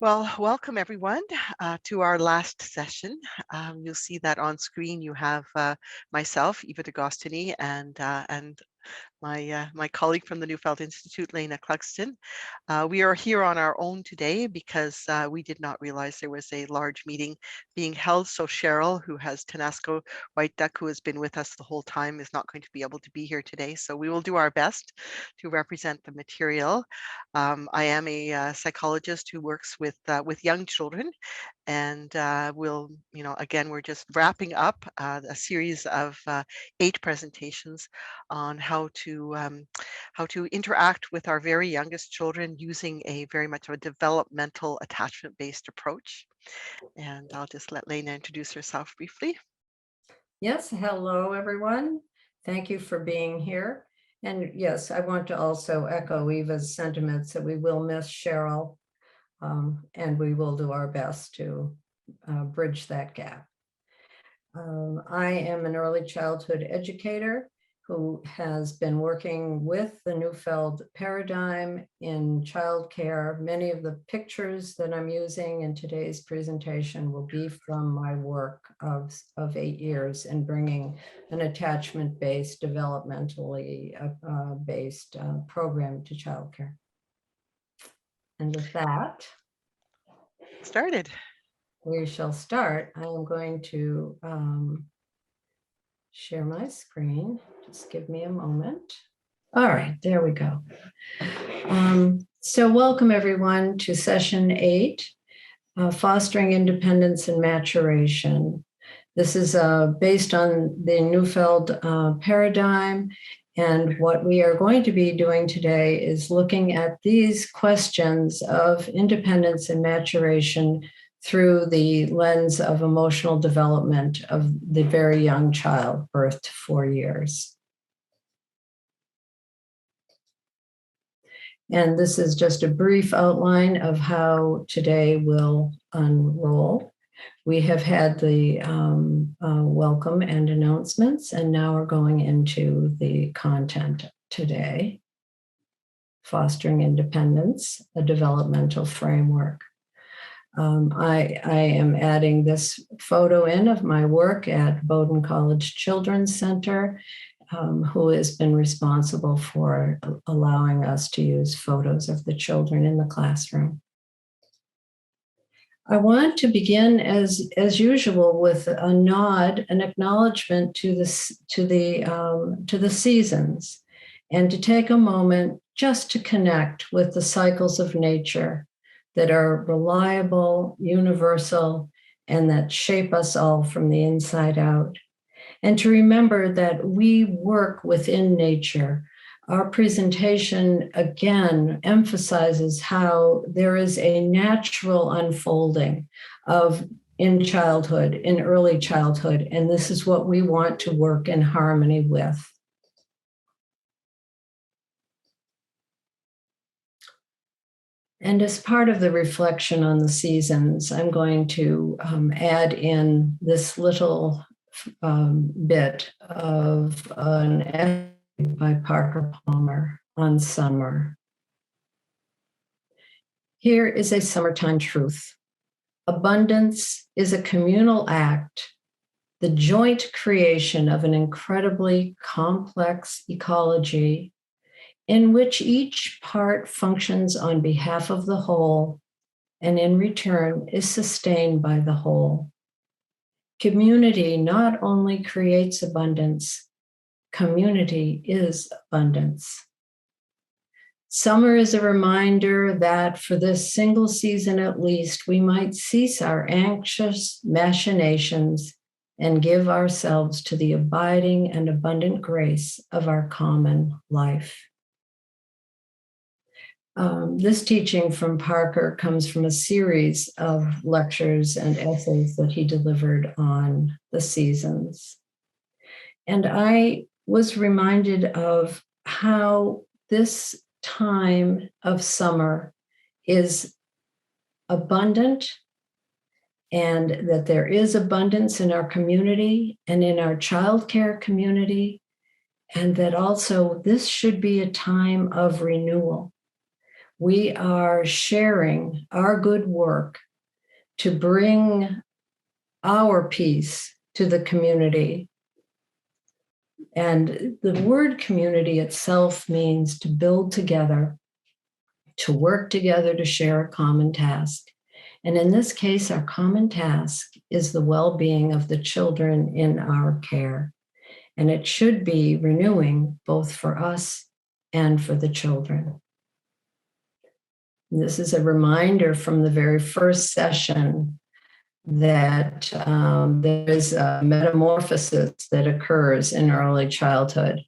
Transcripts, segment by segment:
Well, welcome everyone to our last session. You'll see that on screen you have myself, Eva D'Agostini, and my colleague from the Neufeld Institute, Lena Clugston. We are here on our own today because we did not realize there was a large meeting being held. So Cheryl, who has Tenasco White Duck, who has been with us the whole time, is not going to be able to be here today. So we will do our best to represent the material. I am a psychologist who works with young children, and again, we're just wrapping up a series of 8 presentations on how to interact with our very youngest children using a very much of a developmental attachment-based approach. And I'll just let Lena introduce herself briefly. Yes, hello everyone. Thank you for being here. And yes, I want to also echo Eva's sentiments that we will miss Cheryl, and we will do our best to bridge that gap. I am an early childhood educator who has been working with the Neufeld paradigm in childcare. Many of the pictures that I'm using in today's presentation will be from my work of 8 years in bringing an attachment-based, developmentally based program to childcare. And with that, Started. we shall start. I am going to share my screen. Just give me a moment. All right, there we go. So welcome everyone to session 8, Fostering Independence and Maturation. This is based on the Neufeld paradigm. And what we are going to be doing today is looking at these questions of independence and maturation through the lens of emotional development of the very young child, birth to 4 years. And this is just a brief outline of how today will unroll. We have had the welcome and announcements, and now we're going into the content today. Fostering Independence, a Developmental Framework. I am adding this photo in of my work at Bowdoin College Children's Center, who has been responsible for allowing us to use photos of the children in the classroom. I want to begin as usual with a nod, an acknowledgement to the seasons, and to take a moment just to connect with the cycles of nature that are reliable, universal, and that shape us all from the inside out. And to remember that we work within nature. Our presentation, again, emphasizes how there is a natural unfolding in childhood, in early childhood, and this is what we want to work in harmony with. And as part of the reflection on the seasons, I'm going to add in this little bit of an essay by Parker Palmer on summer. Here is a summertime truth. Abundance is a communal act, the joint creation of an incredibly complex ecology in which each part functions on behalf of the whole and in return is sustained by the whole. Community not only creates abundance, community is abundance. Summer is a reminder that for this single season at least, we might cease our anxious machinations and give ourselves to the abiding and abundant grace of our common life. This teaching from Parker comes from a series of lectures and essays that he delivered on the seasons. And I was reminded of how this time of summer is abundant, and that there is abundance in our community and in our childcare community, and that also this should be a time of renewal. We are sharing our good work to bring our peace to the community. And the word community itself means to build together, to work together, to share a common task. And in this case, our common task is the well-being of the children in our care. And it should be renewing both for us and for the children. This is a reminder from the very first session that there is a metamorphosis that occurs in early childhood.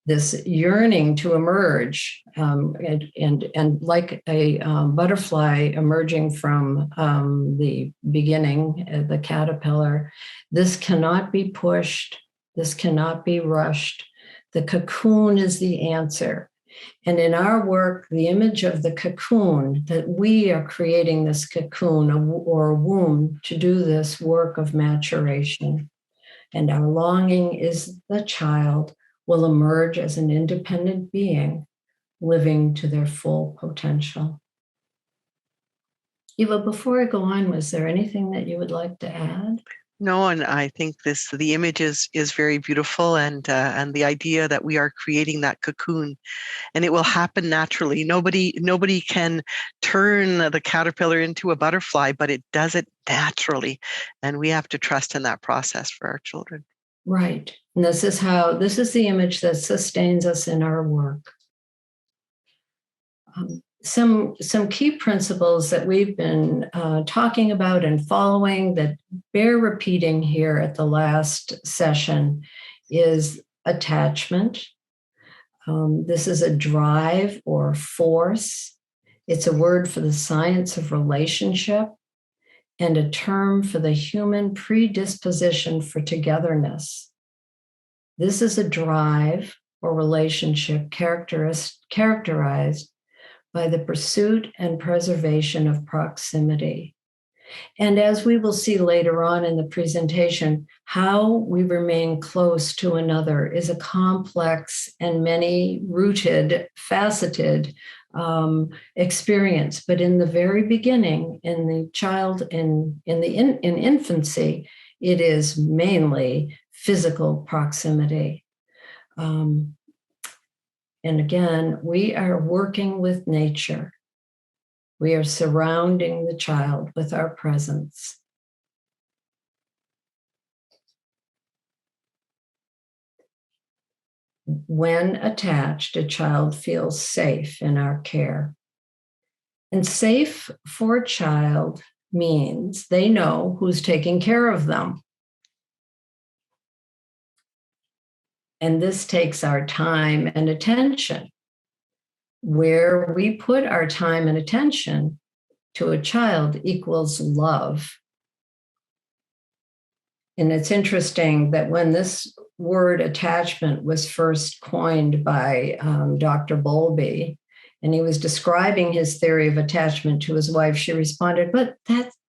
This yearning to emerge, and like a butterfly emerging from the beginning, the caterpillar, this cannot be pushed, this cannot be rushed. The cocoon is the answer. And in our work, the image of the cocoon, that we are creating this cocoon or a womb to do this work of maturation. And our longing is the child will emerge as an independent being, living to their full potential. Eva, before I go on, was there anything that you would like to add? No, and I think the image is very beautiful, and the idea that we are creating that cocoon, and it will happen naturally. Nobody can turn the caterpillar into a butterfly, but it does it naturally, and we have to trust in that process for our children. Right, and this is the image that sustains us in our work. Some key principles that we've been talking about and following that bear repeating here at the last session is attachment. This is a drive or force. It's a word for the science of relationship and a term for the human predisposition for togetherness. This is a drive or relationship characterized by the pursuit and preservation of proximity. And as we will see later on in the presentation, how we remain close to another is a complex and many-rooted, faceted experience. But in the very beginning, in the child, in infancy, it is mainly physical proximity. And again, we are working with nature. We are surrounding the child with our presence. When attached, a child feels safe in our care. And safe for a child means they know who's taking care of them. And this takes our time and attention. Where we put our time and attention to a child equals love. And it's interesting that when this word attachment was first coined by Dr. Bowlby, and he was describing his theory of attachment to his wife, she responded, "But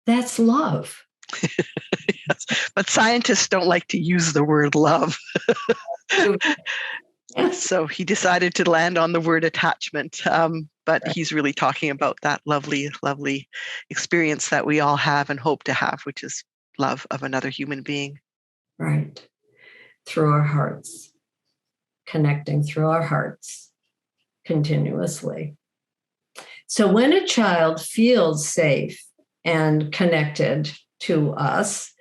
that's love." Yes, but scientists don't like to use the word love. So he decided to land on the word attachment, but he's really talking about that lovely, lovely experience that we all have and hope to have, which is love of another human being. Right. Through our hearts, connecting through our hearts continuously. So when a child feels safe and connected to us,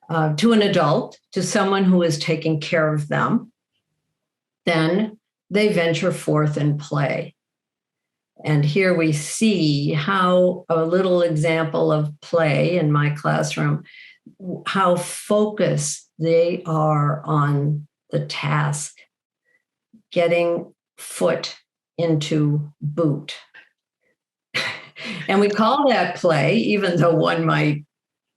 to an adult, to someone who is taking care of them, then they venture forth and play. And here we see how a little example of play in my classroom, how focused they are on the task, getting foot into boot. And we call that play, even though one might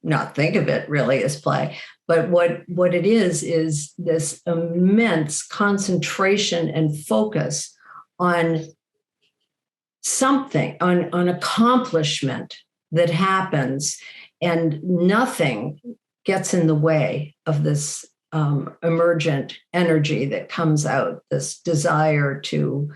not think of it really as play. But what it is this immense concentration and focus on something, on accomplishment that happens, and nothing gets in the way of this emergent energy that comes out, this desire to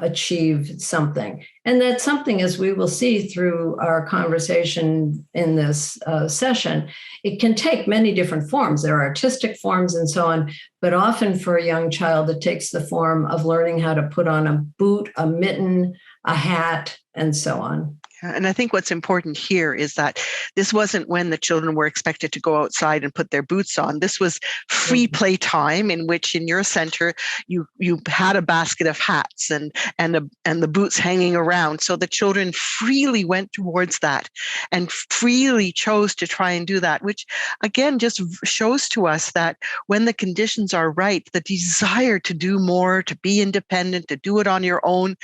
achieve something. And that something, as we will see through our conversation in this session, it can take many different forms. There are artistic forms and so on, but often for a young child, it takes the form of learning how to put on a boot, a mitten, a hat, and so on. And I think what's important here is that this wasn't when the children were expected to go outside and put their boots on. This was free play time in which in your center you had a basket of hats and the boots hanging around. So the children freely went towards that and freely chose to try and do that, which again just shows to us that when the conditions are right, the desire to do more, to be independent, to do it on your own,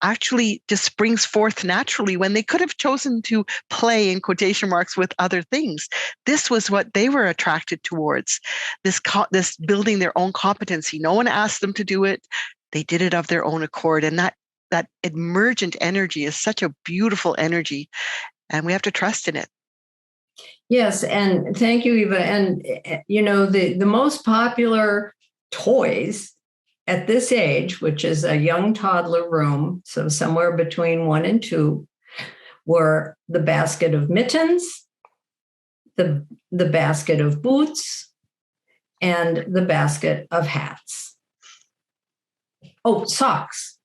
actually just springs forth naturally when they could have chosen to play in quotation marks with other things. This was what they were attracted towards, this building their own competency. No one asked them to do it. They did it of their own accord. And that emergent energy is such a beautiful energy, and we have to trust in it. Yes, and thank you, Eva. And the most popular toys at this age, which is a young toddler room, so somewhere between 1 and 2, were the basket of mittens, the basket of boots, and the basket of hats. Oh, socks.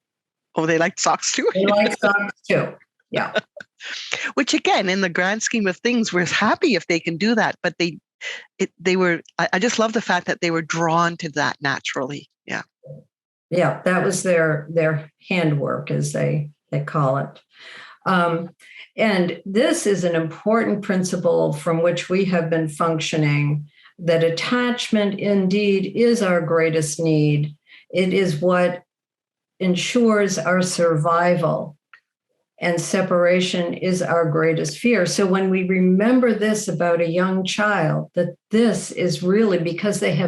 Oh, they liked socks too? They like socks too, yeah. Which again, in the grand scheme of things, we're happy if they can do that, but they were, I just love the fact that they were drawn to that naturally. Yeah. Yeah, that was their handwork, as they call it. And this is an important principle from which we have been functioning, that attachment indeed is our greatest need. It is what ensures our survival, and separation is our greatest fear. So when we remember this about a young child, that this is really because they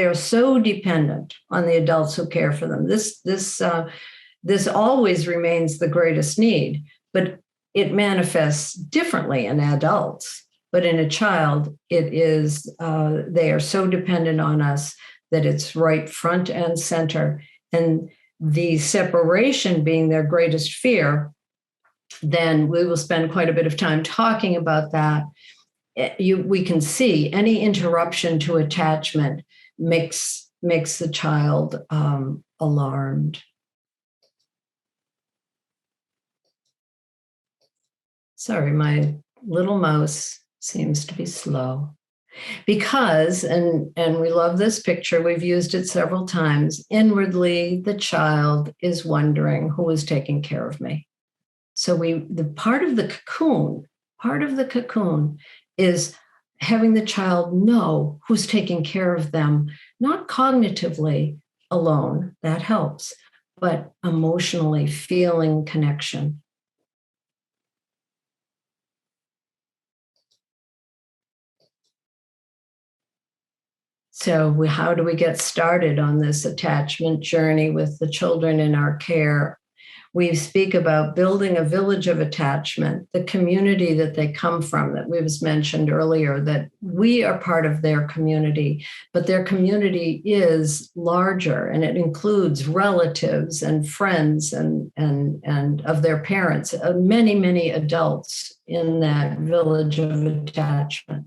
are so dependent on the adults who care for them. This always remains the greatest need, but it manifests differently in adults. But in a child, it is they are so dependent on us that it's right front and center. And the separation being their greatest fear, then we will spend quite a bit of time talking about that. We can see any interruption to attachment makes the child alarmed. Sorry, my little mouse seems to be slow. Because, and we love this picture, we've used it several times, inwardly the child is wondering who is taking care of me. So the part of the cocoon is having the child know who's taking care of them, not cognitively alone, that helps, but emotionally feeling connection. So how do we get started on this attachment journey with the children in our care? We speak about building a village of attachment, the community that they come from, that was mentioned earlier, that we are part of their community, but their community is larger, and it includes relatives and friends and of their parents, many, many adults in that village of attachment.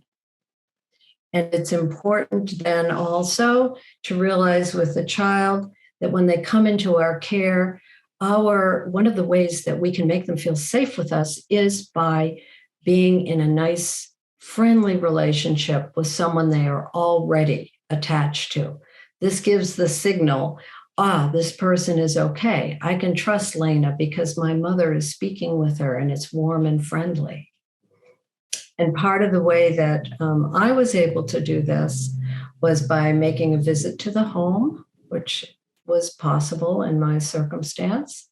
And it's important then also to realize with the child that when they come into our care, one of the ways that we can make them feel safe with us is by being in a nice, friendly relationship with someone they are already attached to. This gives the signal, this person is okay. I can trust Lena because my mother is speaking with her and it's warm and friendly. And part of the way that I was able to do this was by making a visit to the home, which was possible in my circumstance,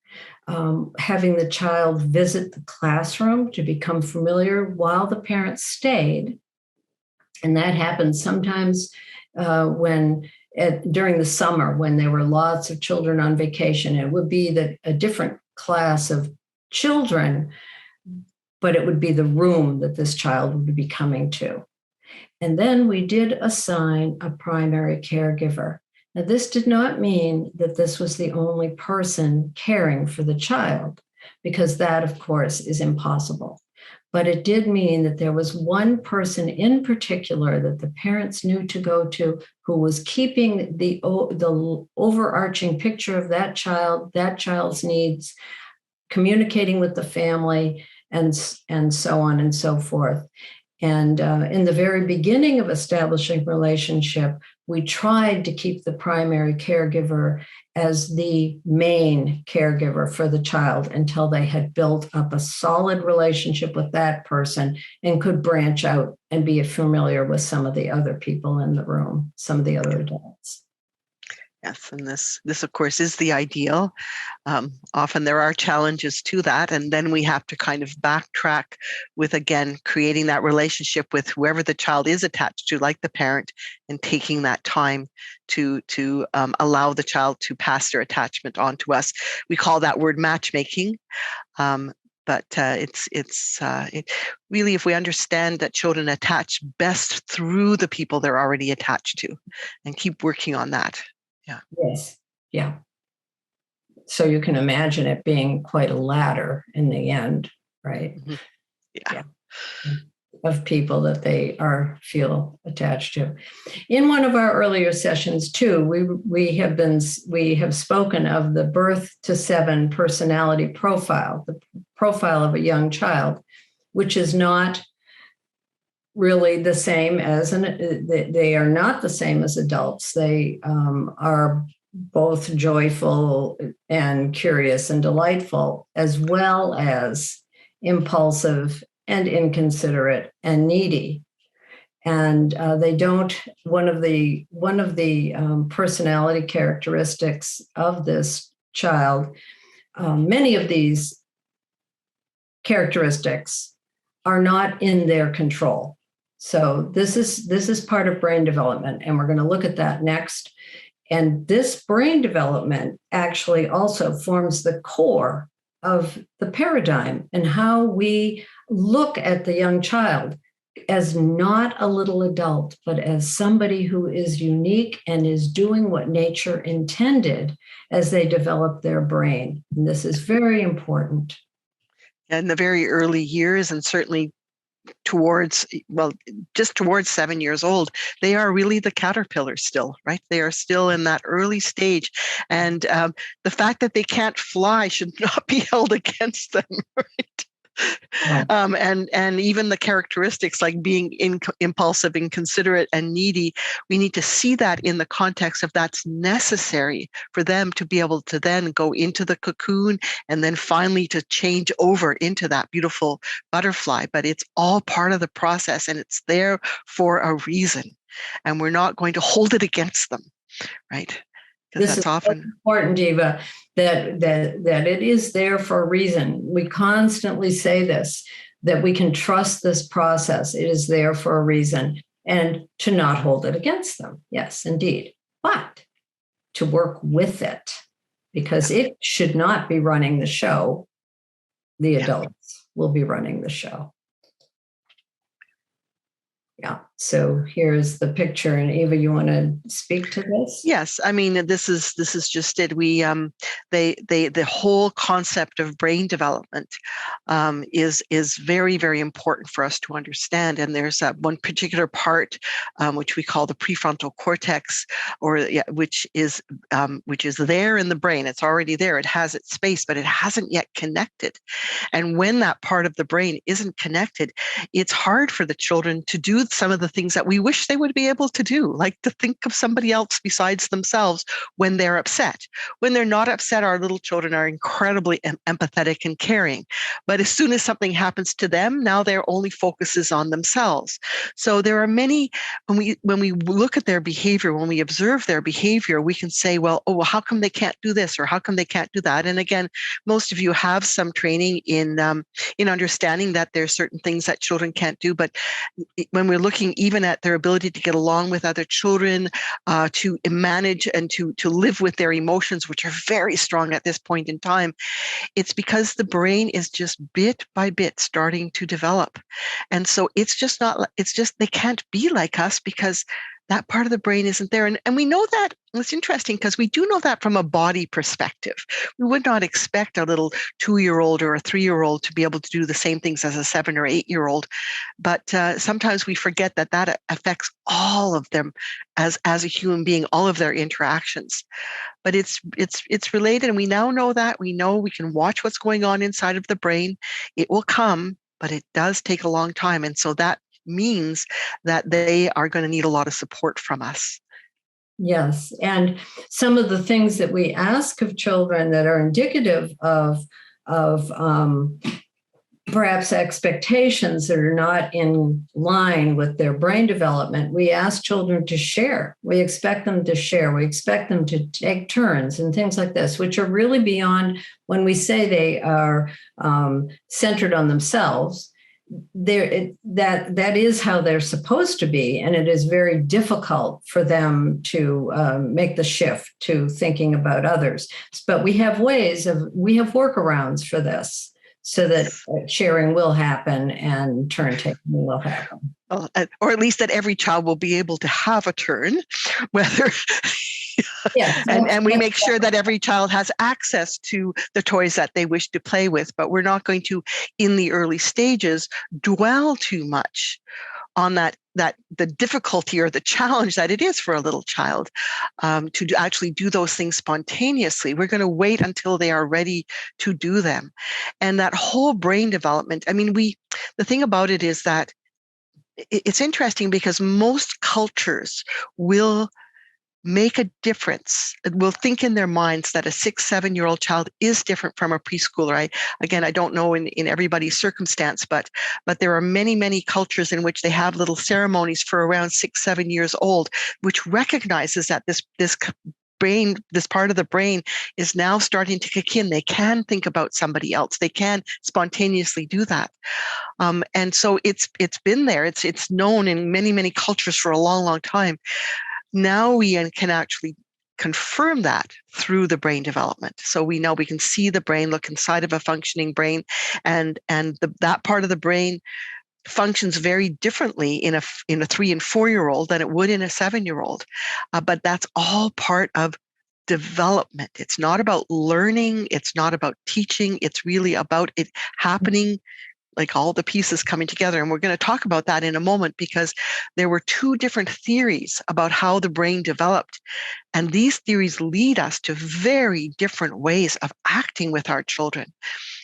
having the child visit the classroom to become familiar while the parents stayed. And that happened sometimes during the summer when there were lots of children on vacation. It would be a different class of children, but it would be the room that this child would be coming to. And then we did assign a primary caregiver. Now, this did not mean that this was the only person caring for the child, because that, of course, is impossible. But it did mean that there was one person in particular that the parents knew to go to, who was keeping the overarching picture of that child's needs, communicating with the family, and so on and so forth. And in the very beginning of establishing relationship, we tried to keep the primary caregiver as the main caregiver for the child until they had built up a solid relationship with that person and could branch out and be familiar with some of the other people in the room, some of the other adults. Yes, and this of course is the ideal. Often there are challenges to that, and then we have to kind of backtrack with, again, creating that relationship with whoever the child is attached to, like the parent, and taking that time to allow the child to pass their attachment on to us. We call that word matchmaking. But it really, if we understand that children attach best through the people they're already attached to, and keep working on that. Yeah. Yes. Yeah. So you can imagine it being quite a ladder in the end, right? Mm-hmm. Yeah. Of people that they feel attached to. In one of our earlier sessions too, we have spoken of the birth to 7 personality profile, the profile of a young child, which is not really the same as they are not the same as adults. They are both joyful and curious and delightful, as well as impulsive and inconsiderate and needy. And they don't. One of the personality characteristics of this child, many of these characteristics are not in their control. So this is part of brain development, and we're going to look at that next. And this brain development actually also forms the core of the paradigm and how we look at the young child as not a little adult, but as somebody who is unique and is doing what nature intended as they develop their brain. And this is very important. In the very early years, and certainly just towards 7 years old, they are really the caterpillars still, right? They are still in that early stage. And the fact that they can't fly should not be held against them, right? Right. And even the characteristics like being impulsive, inconsiderate, and needy, we need to see that in the context of that's necessary for them to be able to then go into the cocoon and then finally to change over into that beautiful butterfly. But it's all part of the process, and it's there for a reason. And we're not going to hold it against them, right? This is often important, Eva, that it is there for a reason. We constantly say this, that we can trust this process. It is there for a reason, and to not hold it against them. Yes, indeed. But to work with it, because it should not be running the show. The adults will be running the show. Yeah. So here's the picture, and Eva, you want to speak to this? Yes, I mean this is just it. We the whole concept of brain development is very, very important for us to understand. And there's one particular part which we call the prefrontal cortex, which is there in the brain. It's already there. It has its space, but it hasn't yet connected. And when that part of the brain isn't connected, it's hard for the children to do some of the things that we wish they would be able to do, like to think of somebody else besides themselves when they're upset. When they're not upset, our little children are incredibly empathetic and caring. But as soon as something happens to them, now their only focus is on themselves. So there are many, when we look at their behavior, when we observe their behavior, we can say, well, how come they can't do this, or how come they can't do that? And again, most of you have some training in understanding that there are certain things that children can't do. But when we're looking even at their ability to get along with other children, to manage and to live with their emotions, which are very strong at this point in time, it's because the brain is just bit by bit starting to develop. And so it's just they can't be like us because that part of the brain isn't there. And we know that, it's interesting because we do know that from a body perspective. We would not expect a little 2-year-old or a 3-year-old to be able to do the same things as a 7 or 8-year-old. But sometimes we forget that that affects all of them as a human being, all of their interactions. But it's related, and we now know that. We know we can watch what's going on inside of the brain. It will come, but it does take a long time. And so that means that they are going to need a lot of support from us. Yes. And some of the things that we ask of children that are indicative of perhaps expectations that are not in line with their brain development, we ask children to share. We expect them to share. We expect them to take turns and things like this, which are really beyond when we say they are centered on themselves. That is how they're supposed to be, and it is very difficult for them to make the shift to thinking about others. But we have workarounds for this, so that sharing will happen and turn taking will happen. Or at least that every child will be able to have a turn, whether. Yes, and we make sure that every child has access to the toys that they wish to play with, but we're not going to, in the early stages, dwell too much on that the difficulty or the challenge that it is for a little child to actually do those things spontaneously. We're going to wait until they are ready to do them. And that whole brain development, I mean, the thing about it is that it's interesting because most cultures will make a difference. Will think in their minds that a 6, 7-year-old child is different from a preschooler. I don't know in everybody's circumstance, but there are many, many cultures in which they have little ceremonies for around 6, 7 years old, which recognizes that this brain, this part of the brain is now starting to kick in. They can think about somebody else. They can spontaneously do that. And so it's been there. It's known in many, many cultures for a long, long time. Now we can actually confirm that through the brain development. So we know we can see the brain, look inside of a functioning brain, and that part of the brain functions very differently in a 3 and 4-year-old than it would in a 7-year-old. But that's all part of development. It's not about learning. It's not about teaching. It's really about it happening, like all the pieces coming together. And we're going to talk about that in a moment, because there were 2 different theories about how the brain developed. And these theories lead us to very different ways of acting with our children.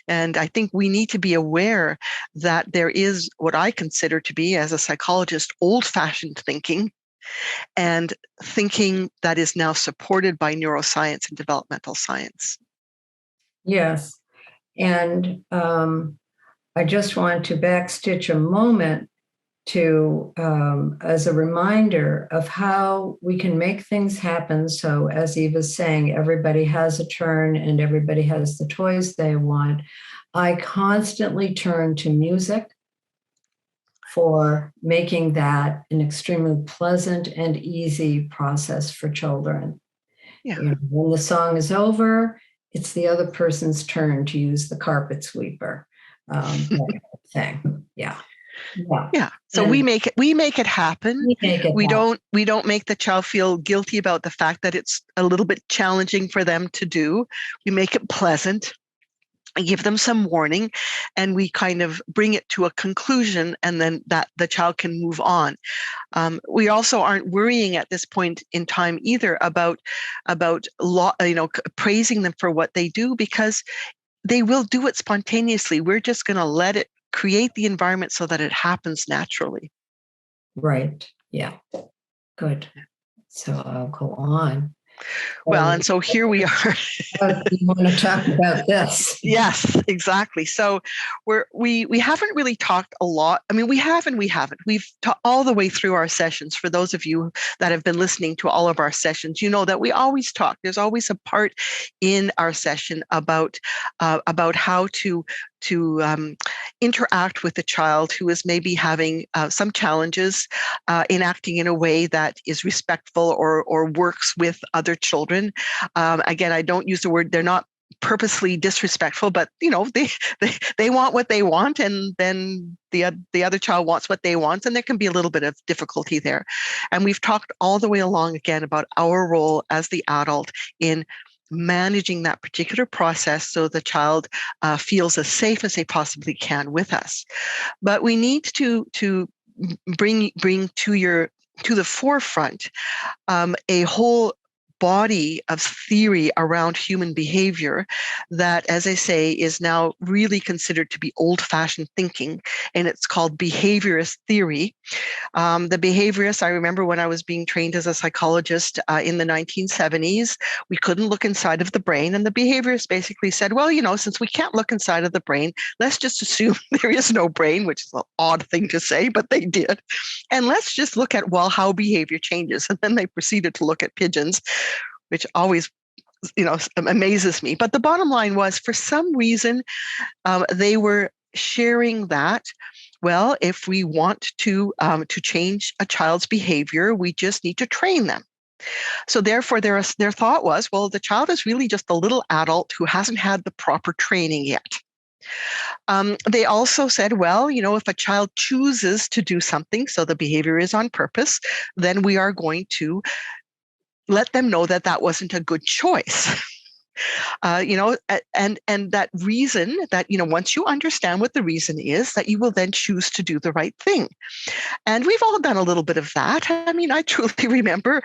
And I think we need to be aware that there is what I consider to be, as a psychologist, old-fashioned thinking, and thinking that is now supported by neuroscience and developmental science. Yes. And I just want to backstitch a moment to, as a reminder of how we can make things happen. So as Eva's saying, everybody has a turn and everybody has the toys they want. I constantly turn to music for making that an extremely pleasant and easy process for children. Yeah. When the song is over, it's the other person's turn to use the carpet sweeper. That kind of thing. Yeah. So we make it happen. We don't make the child feel guilty about the fact that it's a little bit challenging for them to do. We make it pleasant. I give them some warning, and we kind of bring it to a conclusion, and then that the child can move on. We also aren't worrying at this point in time either about praising them for what they do, because they will do it spontaneously. We're just going to let it create the environment so that it happens naturally. Right. Yeah. Good. So I'll go on. Well, and so here we are. You want to talk about this? Yes, exactly. So we haven't really talked a lot. I mean, we have and we haven't. We've talked all the way through our sessions. For those of you that have been listening to all of our sessions, you know that we always talk. There's always a part in our session about how to interact with a child who is maybe having some challenges in acting in a way that is respectful or works with other children. Again, I don't use the word, they're not purposely disrespectful, but they want what they want, and then the other child wants what they want, and there can be a little bit of difficulty there. And we've talked all the way along again about our role as the adult in managing that particular process so the child feels as safe as they possibly can with us. But we need to bring to the forefront a whole body of theory around human behavior that, as I say, is now really considered to be old-fashioned thinking, and it's called behaviorist theory. The behaviorists, I remember when I was being trained as a psychologist in the 1970s, we couldn't look inside of the brain, and the behaviorists basically said, well, since we can't look inside of the brain, let's just assume there is no brain, which is an odd thing to say, but they did. And let's just look at, well, how behavior changes. And then they proceeded to look at pigeons, which always amazes me. But the bottom line was, for some reason, they were sharing that, well, if we want to change a child's behavior, we just need to train them. So therefore, their thought was, well, the child is really just a little adult who hasn't had the proper training yet. They also said, well, if a child chooses to do something, so the behavior is on purpose, then we are going to let them know that that wasn't a good choice. And that reason that, once you understand what the reason is, that you will then choose to do the right thing. And we've all done a little bit of that. I mean, I truly remember,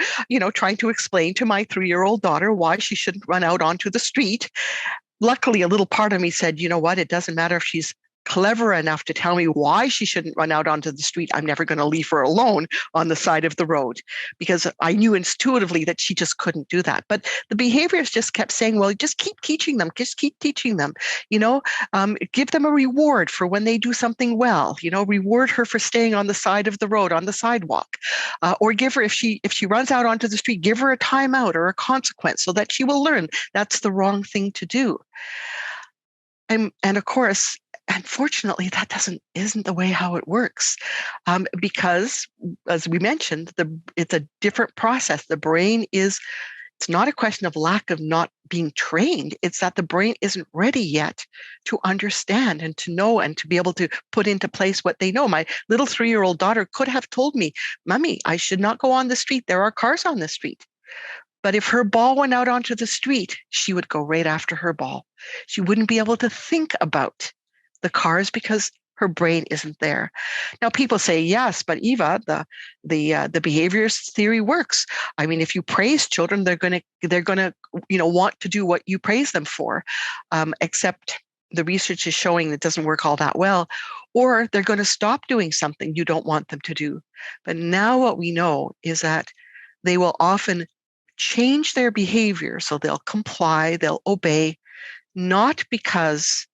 trying to explain to my 3-year-old daughter why she shouldn't run out onto the street. Luckily, a little part of me said, you know what, it doesn't matter if she's clever enough to tell me why she shouldn't run out onto the street. I'm never going to leave her alone on the side of the road, because I knew intuitively that she just couldn't do that. But the behaviorists just kept saying, well, just keep teaching them, give them a reward for when they do something well, reward her for staying on the side of the road, on the sidewalk, or give her, if she runs out onto the street, give her a timeout or a consequence so that she will learn that's the wrong thing to do. And of course, unfortunately, that isn't the way how it works, because, as we mentioned, it's a different process. The brain it's not a question of lack of not being trained. It's that the brain isn't ready yet to understand and to know and to be able to put into place what they know. My little 3-year-old daughter could have told me, Mommy, I should not go on the street. There are cars on the street. But if her ball went out onto the street, she would go right after her ball. She wouldn't be able to think about the cars because her brain isn't there. Now, people say, yes, but Eva, the behaviorist theory works. I mean, if you praise children, they're gonna want to do what you praise them for, except the research is showing it doesn't work all that well, or they're going to stop doing something you don't want them to do. But now what we know is that they will often change their behavior, so they'll comply, they'll obey, not because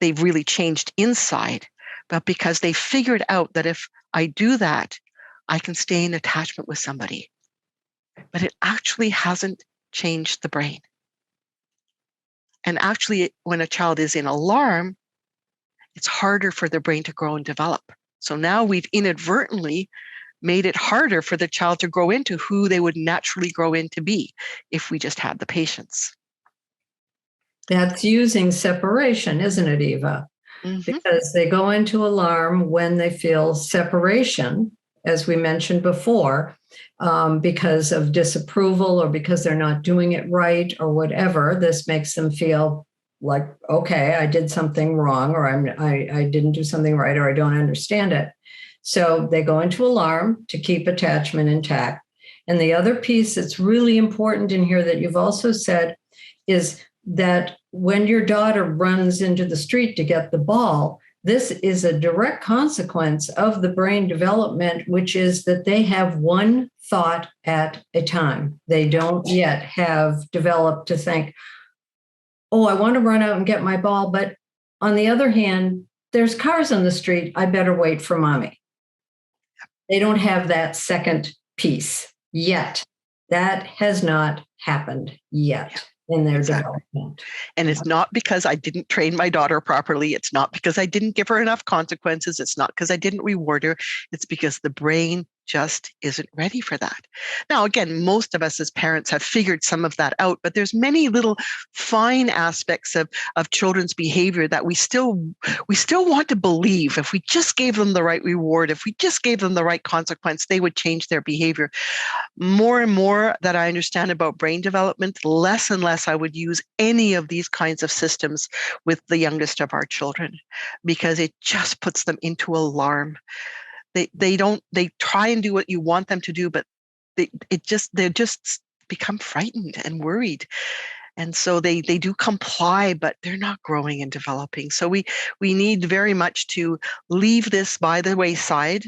they've really changed inside, but because they figured out that if I do that, I can stay in attachment with somebody. But it actually hasn't changed the brain. And actually, when a child is in alarm, it's harder for their brain to grow and develop. So now we've inadvertently made it harder for the child to grow into who they would naturally grow into be if we just had the patience. That's using separation, isn't it, Eva? Mm-hmm. Because they go into alarm when they feel separation, as we mentioned before, because of disapproval or because they're not doing it right or whatever. This makes them feel like, okay, I did something wrong, or I didn't do something right, or I don't understand it. So they go into alarm to keep attachment intact. And the other piece that's really important in here that you've also said is that when your daughter runs into the street to get the ball, this is a direct consequence of the brain development, which is that they have one thought at a time. They don't yet have developed to think, oh, I want to run out and get my ball, but on the other hand, there's cars on the street. I better wait for mommy. They don't have that second piece yet. That has not happened yet in their development. And it's not because I didn't train my daughter properly. It's not because I didn't give her enough consequences. It's not because I didn't reward her. It's because the brain just isn't ready for that. Now, again, most of us as parents have figured some of that out, but there's many little fine aspects of children's behavior that we still want to believe if we just gave them the right reward, if we just gave them the right consequence, they would change their behavior. More and more that I understand about brain development, less and less I would use any of these kinds of systems with the youngest of our children, because it just puts them into alarm. They try and do what you want them to do, but they just become frightened and worried. And so they do comply, but they're not growing and developing. So we need very much to leave this by the wayside.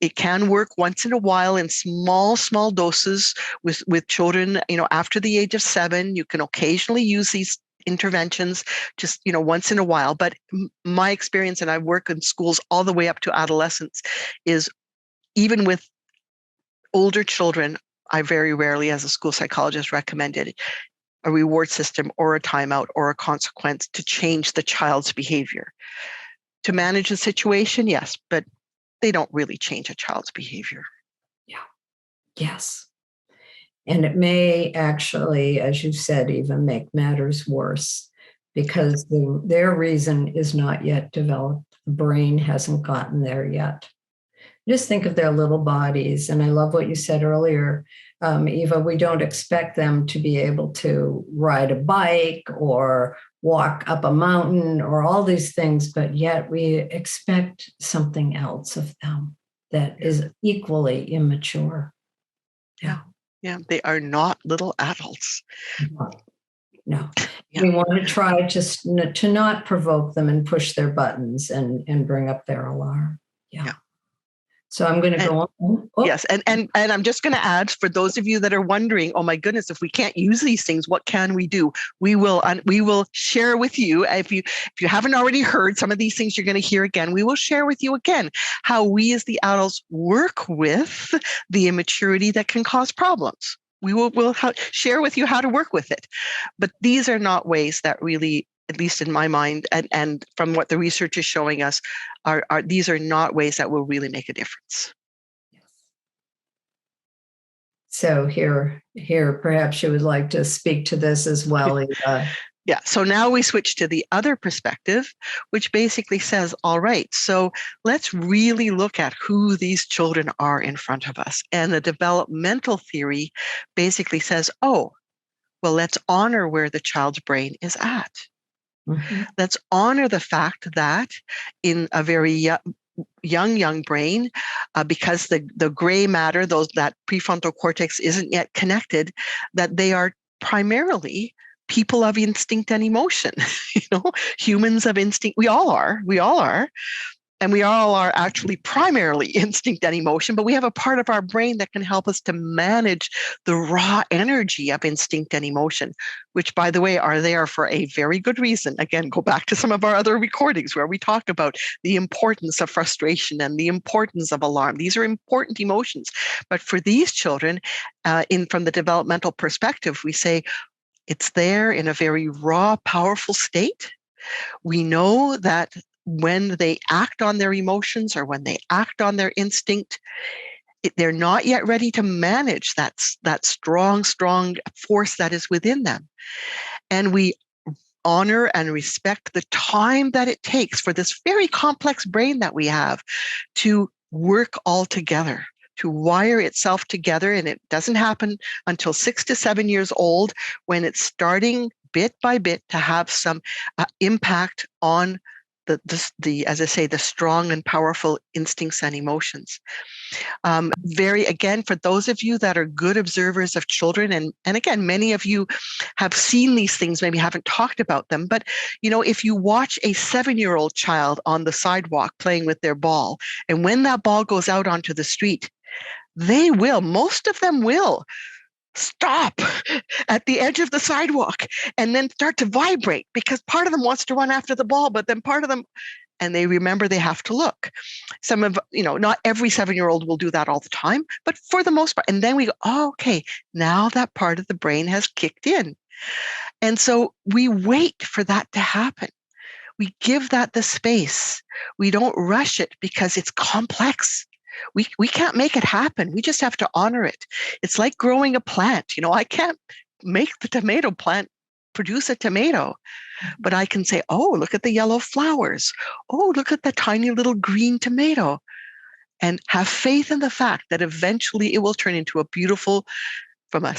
It can work once in a while in small doses with children, after the age of 7. You can occasionally use these interventions just, once in a while. But my experience, and I work in schools all the way up to adolescence, is even with older children, I very rarely, as a school psychologist, recommended a reward system or a timeout or a consequence to change the child's behavior. To manage the situation, yes, but they don't really change a child's behavior. Yeah. Yes. And it may actually, as you said, even make matters worse, because their reason is not yet developed. The brain hasn't gotten there yet. Just think of their little bodies. And I love what you said earlier, Eva. We don't expect them to be able to ride a bike or walk up a mountain or all these things, but yet we expect something else of them that is equally immature. Yeah. Yeah, they are not little adults. No. Yeah. We want to try just to not provoke them and push their buttons and bring up their alarm. Yeah. So I'm going to go on. Oh. Yes, and I'm just going to add, for those of you that are wondering, oh my goodness, if we can't use these things, what can we do? We will share with you, if you haven't already heard some of these things, you're going to hear again. We will share with you again how we as the adults work with the immaturity that can cause problems. We'll share with you how to work with it. But these are not ways that really, at least in my mind, and from what the research is showing us, these are not ways that will really make a difference. Yes. So here, perhaps you would like to speak to this as well, Eva. Yeah. So now we switch to the other perspective, which basically says, all right, so let's really look at who these children are in front of us. And the developmental theory basically says, oh, well, let's honor where the child's brain is at. Mm-hmm. Let's honor the fact that in a very young brain, because the gray matter, that prefrontal cortex isn't yet connected, that they are primarily people of instinct and emotion. Humans of instinct. We all are. And we all are actually primarily instinct and emotion, but we have a part of our brain that can help us to manage the raw energy of instinct and emotion, which, by the way, are there for a very good reason. Again, go back to some of our other recordings where we talk about the importance of frustration and the importance of alarm. These are important emotions. But for these children, from the developmental perspective, we say it's there in a very raw, powerful state. We know that when they act on their emotions or when they act on their instinct, they're not yet ready to manage that strong force that is within them. And we honor and respect the time that it takes for this very complex brain that we have to work all together, to wire itself together. And it doesn't happen until 6 to 7 years old, when it's starting bit by bit to have some impact on as I say, the strong and powerful instincts and emotions. Again, for those of you that are good observers of children, and again, many of you have seen these things, maybe haven't talked about them, but if you watch a 7-year-old child on the sidewalk playing with their ball, and when that ball goes out onto the street, most of them will stop at the edge of the sidewalk and then start to vibrate, because part of them wants to run after the ball, but then part of them, and they remember they have to look. Some of, not every 7-year-old will do that all the time, but for the most part. And then we go, oh, okay, now that part of the brain has kicked in. And so we wait for that to happen. We give that the space. We don't rush it because it's complex. We can't make it happen. We just have to honor it. It's like growing a plant. I can't make the tomato plant produce a tomato, but I can say, oh, look at the yellow flowers. Oh, look at the tiny little green tomato. And have faith in the fact that eventually it will turn into a beautiful, from a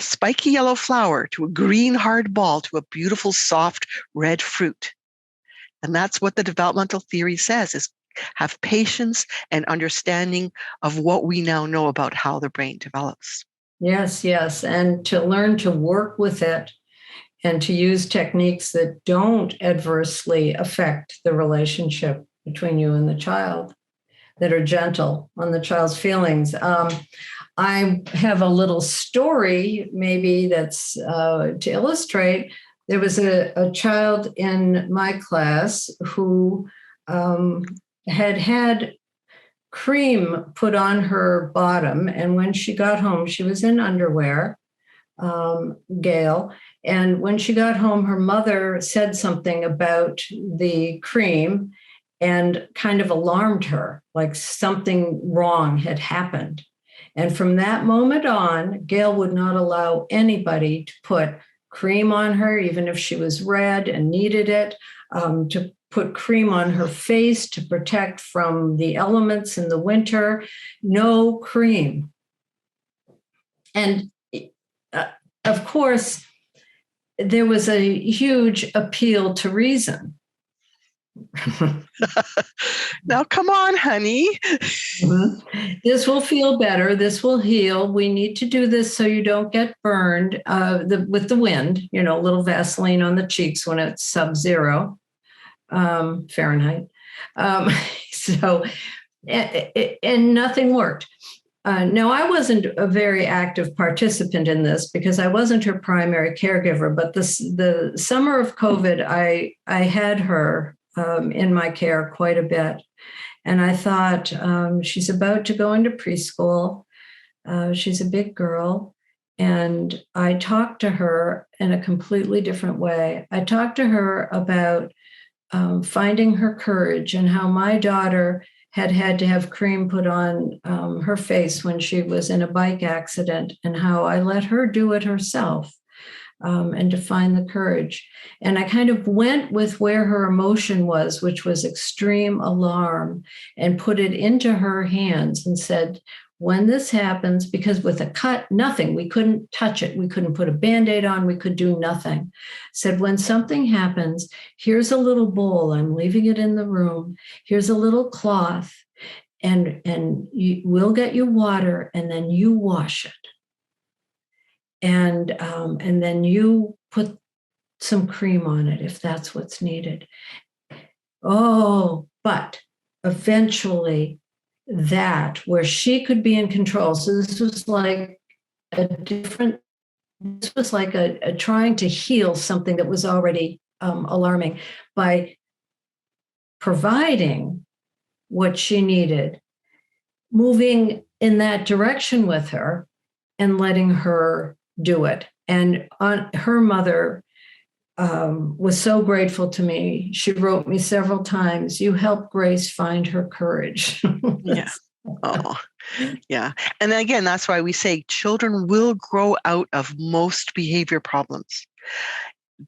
spiky yellow flower to a green hard ball to a beautiful soft red fruit. And that's what the developmental theory says, is have patience and understanding of what we now know about how the brain develops. Yes, yes. And to learn to work with it and to use techniques that don't adversely affect the relationship between you and the child, that are gentle on the child's feelings. I have a little story, maybe that's to illustrate. There was a child in my class who had cream put on her bottom. And when she got home, she was in underwear, Gail. And when she got home, her mother said something about the cream and kind of alarmed her, like something wrong had happened. And from that moment on, Gail would not allow anybody to put cream on her, even if she was red and needed it, to put cream on her face to protect from the elements in the winter. No cream. And of course, there was a huge appeal to reason. Now, come on, honey. Mm-hmm. This will feel better. This will heal. We need to do this so you don't get burned with the wind, a little Vaseline on the cheeks when it's sub-zero Fahrenheit. And nothing worked. Now, I wasn't a very active participant in this because I wasn't her primary caregiver, but the summer of COVID, I had her in my care quite a bit. And I thought, she's about to go into preschool. She's a big girl. And I talked to her in a completely different way. I talked to her about finding her courage and how my daughter had to have cream put on her face when she was in a bike accident, and how I let her do it herself. And to find the courage. And I kind of went with where her emotion was, which was extreme alarm, and put it into her hands and said, when this happens, because with a cut, nothing, we couldn't touch it. We couldn't put a Band-Aid on. We could do nothing. Said, when something happens, here's a little bowl. I'm leaving it in the room. Here's a little cloth, and we'll get you water, and then you wash it. And then you put some cream on it if that's what's needed. Oh, but eventually that, where she could be in control. So this was like a trying to heal something that was already alarming by providing what she needed, moving in that direction with her and letting her do it. And her mother was so grateful to me. She wrote me several times, you helped Grace find her courage. Yeah. Oh, yeah. And again, that's why we say children will grow out of most behavior problems,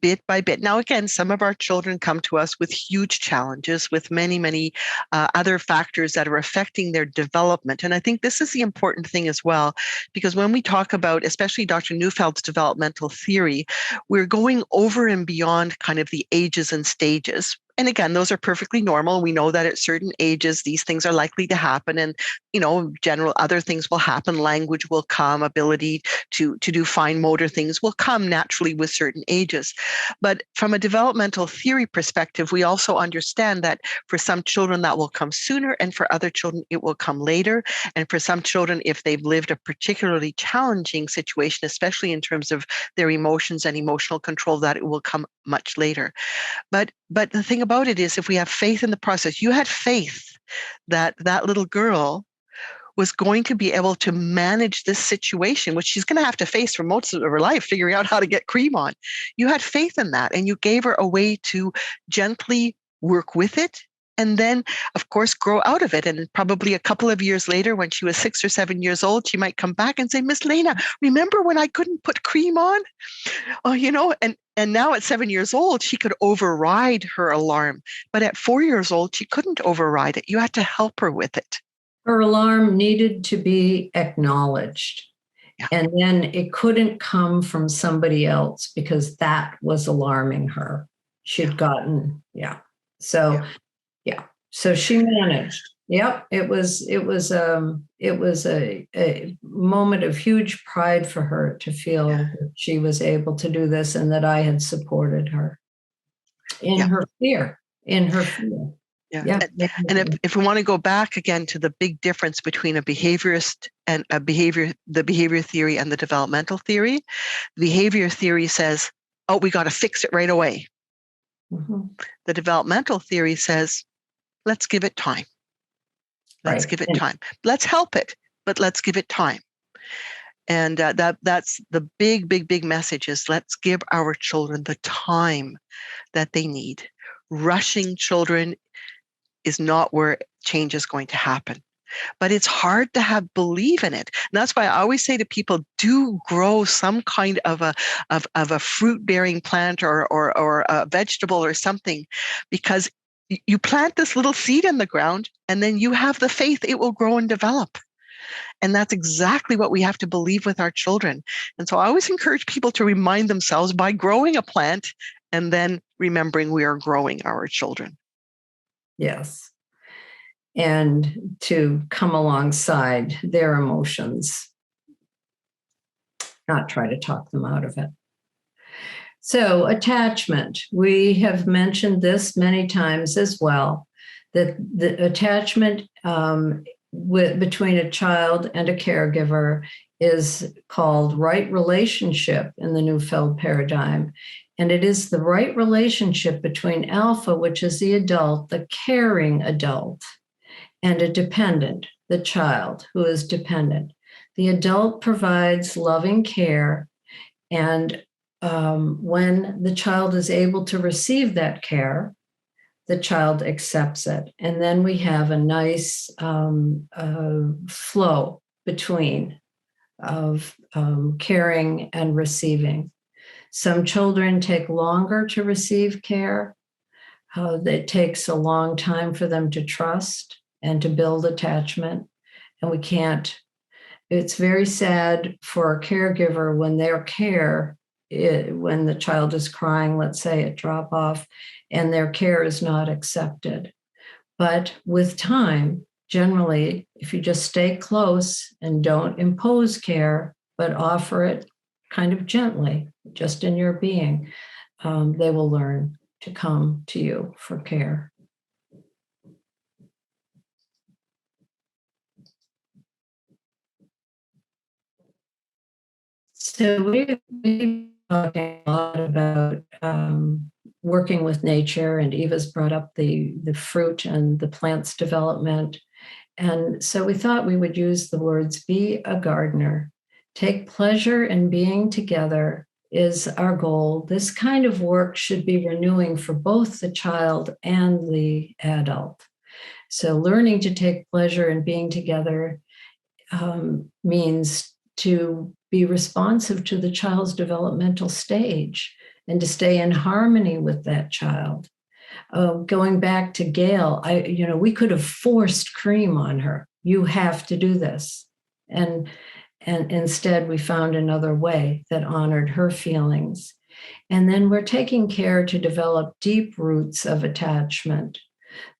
bit by bit. Now, again, some of our children come to us with huge challenges, with many, many other factors that are affecting their development. And I think this is the important thing as well, because when we talk about, especially Dr. Neufeld's developmental theory, we're going over and beyond kind of the ages and stages. And again, those are perfectly normal. We know that at certain ages, these things are likely to happen. And, general other things will happen. Language will come, ability to do fine motor things will come naturally with certain ages. But from a developmental theory perspective, we also understand that for some children that will come sooner, and for other children, it will come later. And for some children, if they've lived a particularly challenging situation, especially in terms of their emotions and emotional control, that it will come much later. But the thing about it is, if we have faith in the process, you had faith that that little girl was going to be able to manage this situation, which she's going to have to face for most of her life, figuring out how to get cream on. You had faith in that, and you gave her a way to gently work with it and then, of course, grow out of it. And probably a couple of years later, when she was 6 or 7 years old, she might come back and say, Miss Lena, remember when I couldn't put cream on? Oh, and now at 7 years old, she could override her alarm. But at 4 years old, she couldn't override it. You had to help her with it. Her alarm needed to be acknowledged. Yeah. And then it couldn't come from somebody else because that was alarming her. She'd gotten, yeah. So, yeah. So she managed. Yep. It was a moment of huge pride for her to feel that she was able to do this and that I had supported her in her fear, Yeah. And if we want to go back again to the big difference between a behaviorist and the behavior theory and the developmental theory, behavior theory says, oh, we got to fix it right away. Mm-hmm. The developmental theory says, let's give it time. Let's give it time. Let's help it, but let's give it time. And that's the big message is let's give our children the time that they need. Rushing children is not where change is going to happen. But it's hard to believe in it. And that's why I always say to people, do grow some kind of a fruit-bearing plant or a vegetable or something, because you plant this little seed in the ground and then you have the faith it will grow and develop. And that's exactly what we have to believe with our children. And so I always encourage people to remind themselves by growing a plant and then remembering we are growing our children. Yes. And to come alongside their emotions, not try to talk them out of it. So attachment, we have mentioned this many times as well, that the attachment between a child and a caregiver is called right relationship in the Neufeld paradigm. And it is the right relationship between alpha, which is the adult, the caring adult, and a dependent, the child who is dependent. The adult provides loving care, and when the child is able to receive that care, the child accepts it. And then we have a nice flow between of caring and receiving. Some children take longer to receive care. It takes a long time for them to trust and to build attachment. And we can't, it's very sad for a caregiver when their care, when the child is crying, let's say at drop off, and their care is not accepted. But with time, generally, if you just stay close and don't impose care, but offer it kind of gently, just in your being, they will learn to come to you for care. So we've been talking a lot about working with nature, and Eva's brought up the fruit and the plant's development. And so we thought we would use the words, be a gardener. Take pleasure in being together is our goal. This kind of work should be renewing for both the child and the adult. So learning to take pleasure in being together means to be responsive to the child's developmental stage and to stay in harmony with that child. Going back to Gail, we could have forced cream on her. You have to do this. And instead we found another way that honored her feelings. And then we're taking care to develop deep roots of attachment.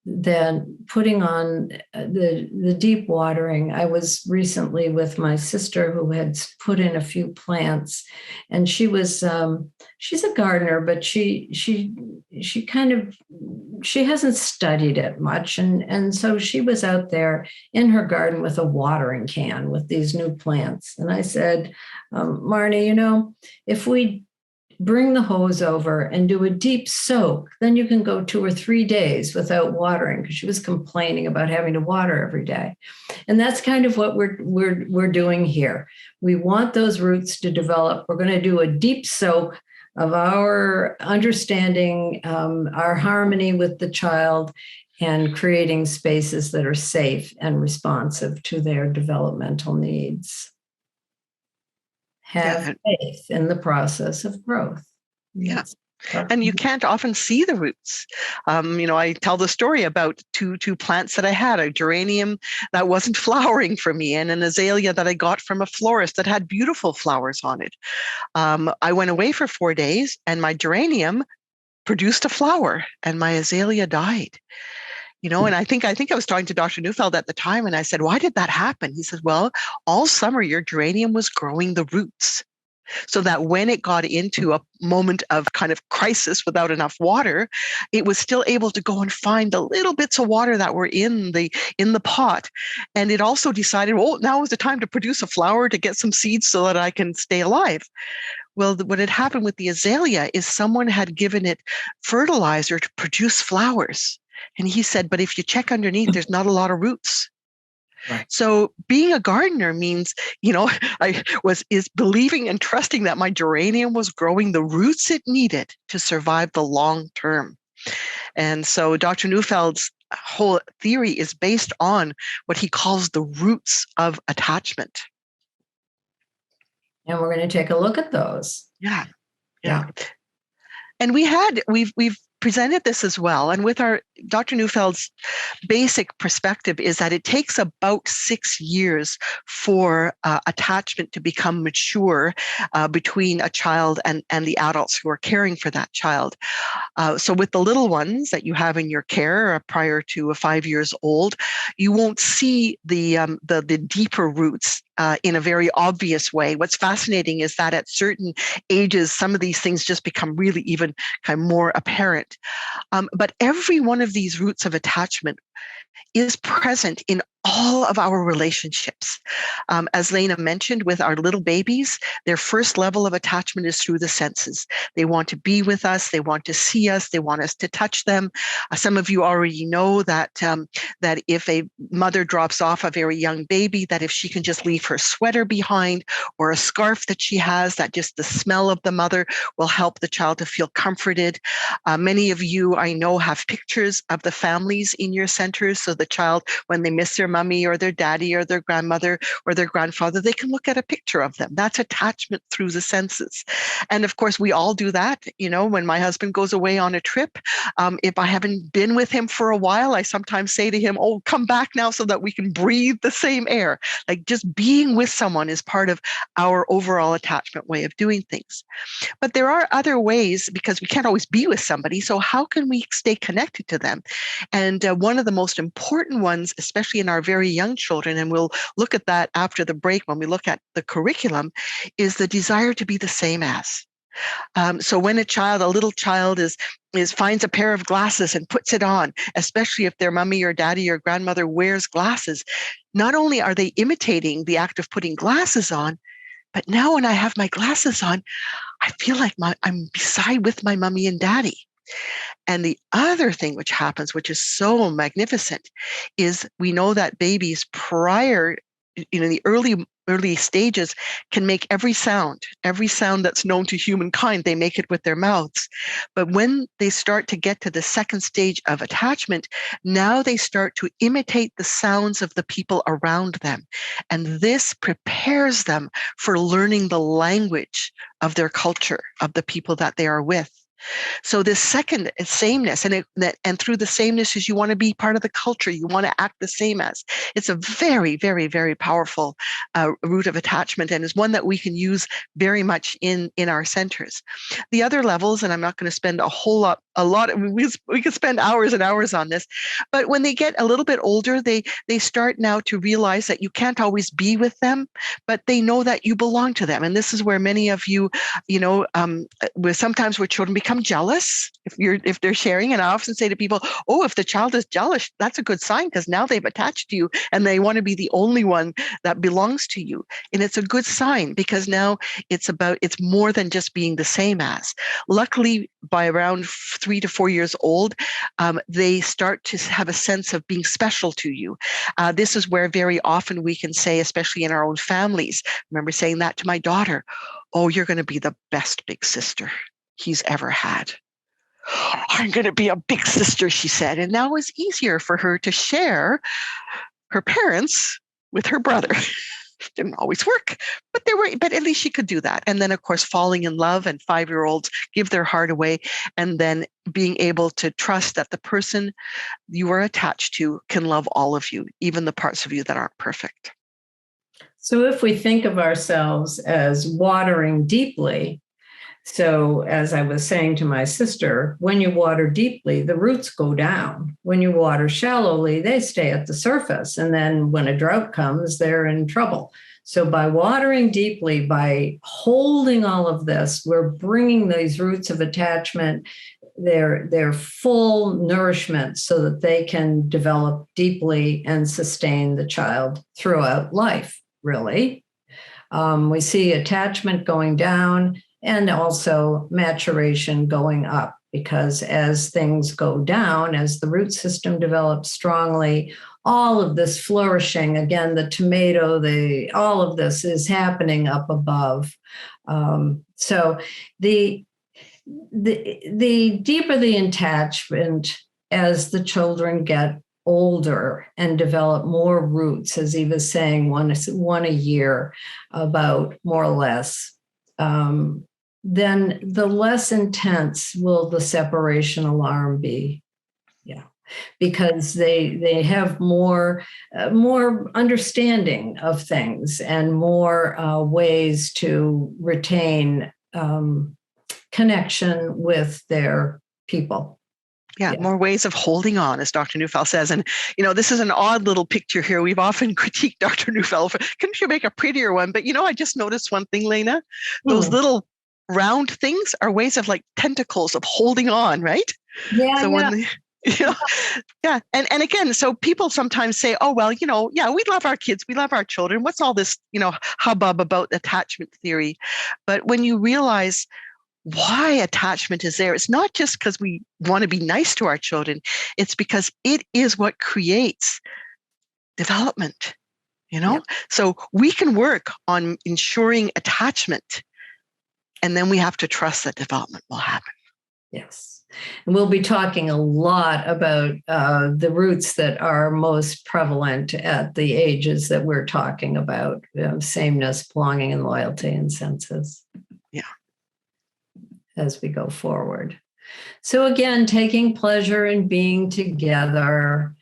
Then putting on the deep watering. I was recently with my sister who had put in a few plants, and she was she's a gardener, but she hasn't studied it much, and so she was out there in her garden with a watering can with these new plants. And I said, Marnie, if we bring the hose over and do a deep soak, then you can go 2 or 3 days without watering, because she was complaining about having to water every day. And that's kind of what we're doing here. We want those roots to develop. We're going to do a deep soak of our understanding, our harmony with the child, and creating spaces that are safe and responsive to their developmental needs. Have Yeah. faith in the process of growth. Yeah. And you can't often see the roots. I tell the story about two plants that I had, a geranium that wasn't flowering for me and an azalea that I got from a florist that had beautiful flowers on it. I went away for 4 days and my geranium produced a flower and my azalea died. And I think I was talking to Dr. Neufeld at the time and I said, why did that happen? He said, well, all summer your geranium was growing the roots, so that when it got into a moment of kind of crisis without enough water, it was still able to go and find the little bits of water that were in the pot. And it also decided, well, now is the time to produce a flower to get some seeds so that I can stay alive. Well, what had happened with the azalea is someone had given it fertilizer to produce flowers. And he said, but if you check underneath, there's not a lot of roots. Right. So being a gardener means, is believing and trusting that my geranium was growing the roots it needed to survive the long term. And so Dr. Neufeld's whole theory is based on what he calls the roots of attachment. And we're going to take a look at those. Yeah. And we've presented this as well. And with our Dr. Neufeld's basic perspective is that it takes about 6 years for attachment to become mature between a child and the adults who are caring for that child. So with the little ones that you have in your care prior to 5 years old, you won't see the deeper roots in a very obvious way. What's fascinating is that at certain ages, some of these things just become really even kind of more apparent. But every one of these roots of attachment is present in all of our relationships. As Lena mentioned, with our little babies, their first level of attachment is through the senses. They want to be with us. They want to see us. They want us to touch them. Some of you already know that that if a mother drops off a very young baby, that if she can just leave her sweater behind or a scarf that she has, that just the smell of the mother will help the child to feel comforted. Many of you, I know, have pictures of the families in your centers, so the child, when they miss their mommy or their daddy or their grandmother or their grandfather, they can look at a picture of them. That's attachment through the senses. And of course, we all do that. When my husband goes away on a trip, if I haven't been with him for a while, I sometimes say to him, oh, come back now so that we can breathe the same air. Like just being with someone is part of our overall attachment way of doing things. But there are other ways, because we can't always be with somebody. So how can we stay connected to them? And one of the most important ones, especially in our very young children, and we'll look at that after the break when we look at the curriculum, is the desire to be the same as. So when a little child finds a pair of glasses and puts it on, especially if their mommy or daddy or grandmother wears glasses, not only are they imitating the act of putting glasses on, but now when I have my glasses on, I feel like I'm with my mommy and daddy. And the other thing which happens, which is so magnificent, is we know that babies prior, the early stages can make every sound that's known to humankind, they make it with their mouths. But when they start to get to the second stage of attachment, now they start to imitate the sounds of the people around them. And this prepares them for learning the language of their culture, of the people that they are with. So this second sameness, and through the sameness is you want to be part of the culture, you want to act the same as. It's a very, very, very powerful root of attachment, and is one that we can use very much in our centers. The other levels, and I'm not going to spend a lot. We could spend hours and hours on this, but when they get a little bit older, they start now to realize that you can't always be with them, but they know that you belong to them. And this is where many of you, sometimes where children become jealous if they're sharing. And I often say to people, oh, if the child is jealous, that's a good sign, because now they've attached to you and they want to be the only one that belongs to you. And it's a good sign, because now it's more than just being the same as. Luckily, by around 3 to 4 years old, they start to have a sense of being special to you. This is where very often we can say, especially in our own families, I remember saying that to my daughter, oh, you're going to be the best big sister he's ever had. I'm going to be a big sister, she said. And now it was easier for her to share her parents with her brother. Didn't always work, but at least she could do that. And then, of course, falling in love, and 5-year-olds give their heart away, and then being able to trust that the person you are attached to can love all of you, even the parts of you that aren't perfect. So if we think of ourselves as watering deeply, so as I was saying to my sister, when you water deeply, the roots go down. When you water shallowly, they stay at the surface. And then when a drought comes, they're in trouble. So by watering deeply, by holding all of this, we're bringing these roots of attachment, their full nourishment so that they can develop deeply and sustain the child throughout life, really. We see attachment going down, and also maturation going up, because as things go down, as the root system develops strongly, all of this flourishing, again, the tomato, all of this is happening up above. So the deeper the attachment as the children get older and develop more roots, as Eva was saying, one a year, about more or less, then the less intense will the separation alarm be. Yeah, because they have more understanding of things and more ways to retain connection with their people. Yeah, more ways of holding on, as Dr. Neufeld says. And, this is an odd little picture here. We've often critiqued Dr. Neufeld for, couldn't you make a prettier one? But, I just noticed one thing, Lena. Those little round things are ways of like tentacles of holding on, right? Yeah. So when yeah. And again, so people sometimes say, oh, well, we love our kids, we love our children. What's all this, hubbub about attachment theory? But when you realize why attachment is there, it's not just because we want to be nice to our children. It's because it is what creates development, Yeah. So we can work on ensuring attachment, and then we have to trust that development will happen. Yes. And we'll be talking a lot about the roots that are most prevalent at the ages that we're talking about, sameness, belonging, and loyalty, and senses. Yeah. As we go forward. So again, taking pleasure in being together,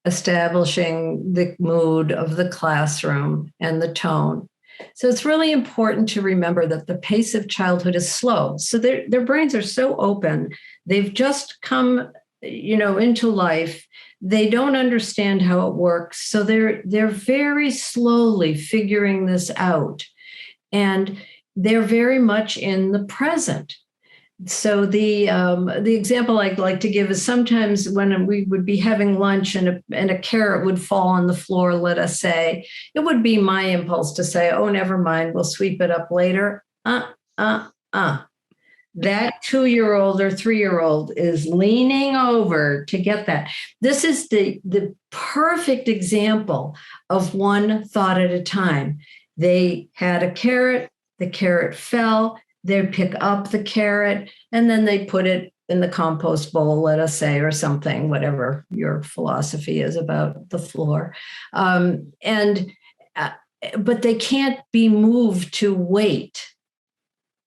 establishing the mood of the classroom and the tone. So it's really important to remember that the pace of childhood is slow. So their brains are so open. They've just come, into life. They don't understand how it works. So they're very slowly figuring this out. And they're very much in the present. So the example I'd like to give is sometimes when we would be having lunch and a carrot would fall on the floor, let us say, it would be my impulse to say, oh, never mind, we'll sweep it up later. That 2-year-old or 3-year-old is leaning over to get that. This is the perfect example of one thought at a time. They had a carrot, the carrot fell, they'd pick up the carrot, and then they put it in the compost bowl, let us say, or something, whatever your philosophy is about the floor. But they can't be moved to wait.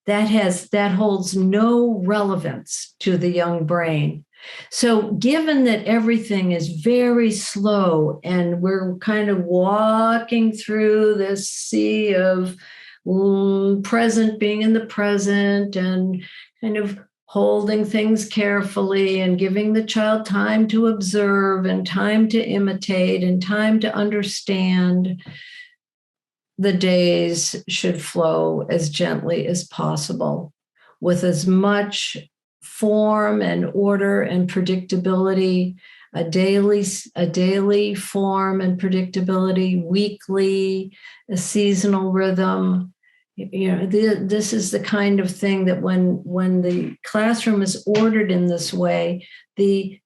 That holds no relevance to the young brain. So given that everything is very slow and we're kind of walking through this sea of present, being in the present, and kind of holding things carefully and giving the child time to observe and time to imitate and time to understand, the days should flow as gently as possible with as much form and order and predictability, a daily form and predictability, weekly, a seasonal rhythm. This is the kind of thing that when the classroom is ordered in this way, the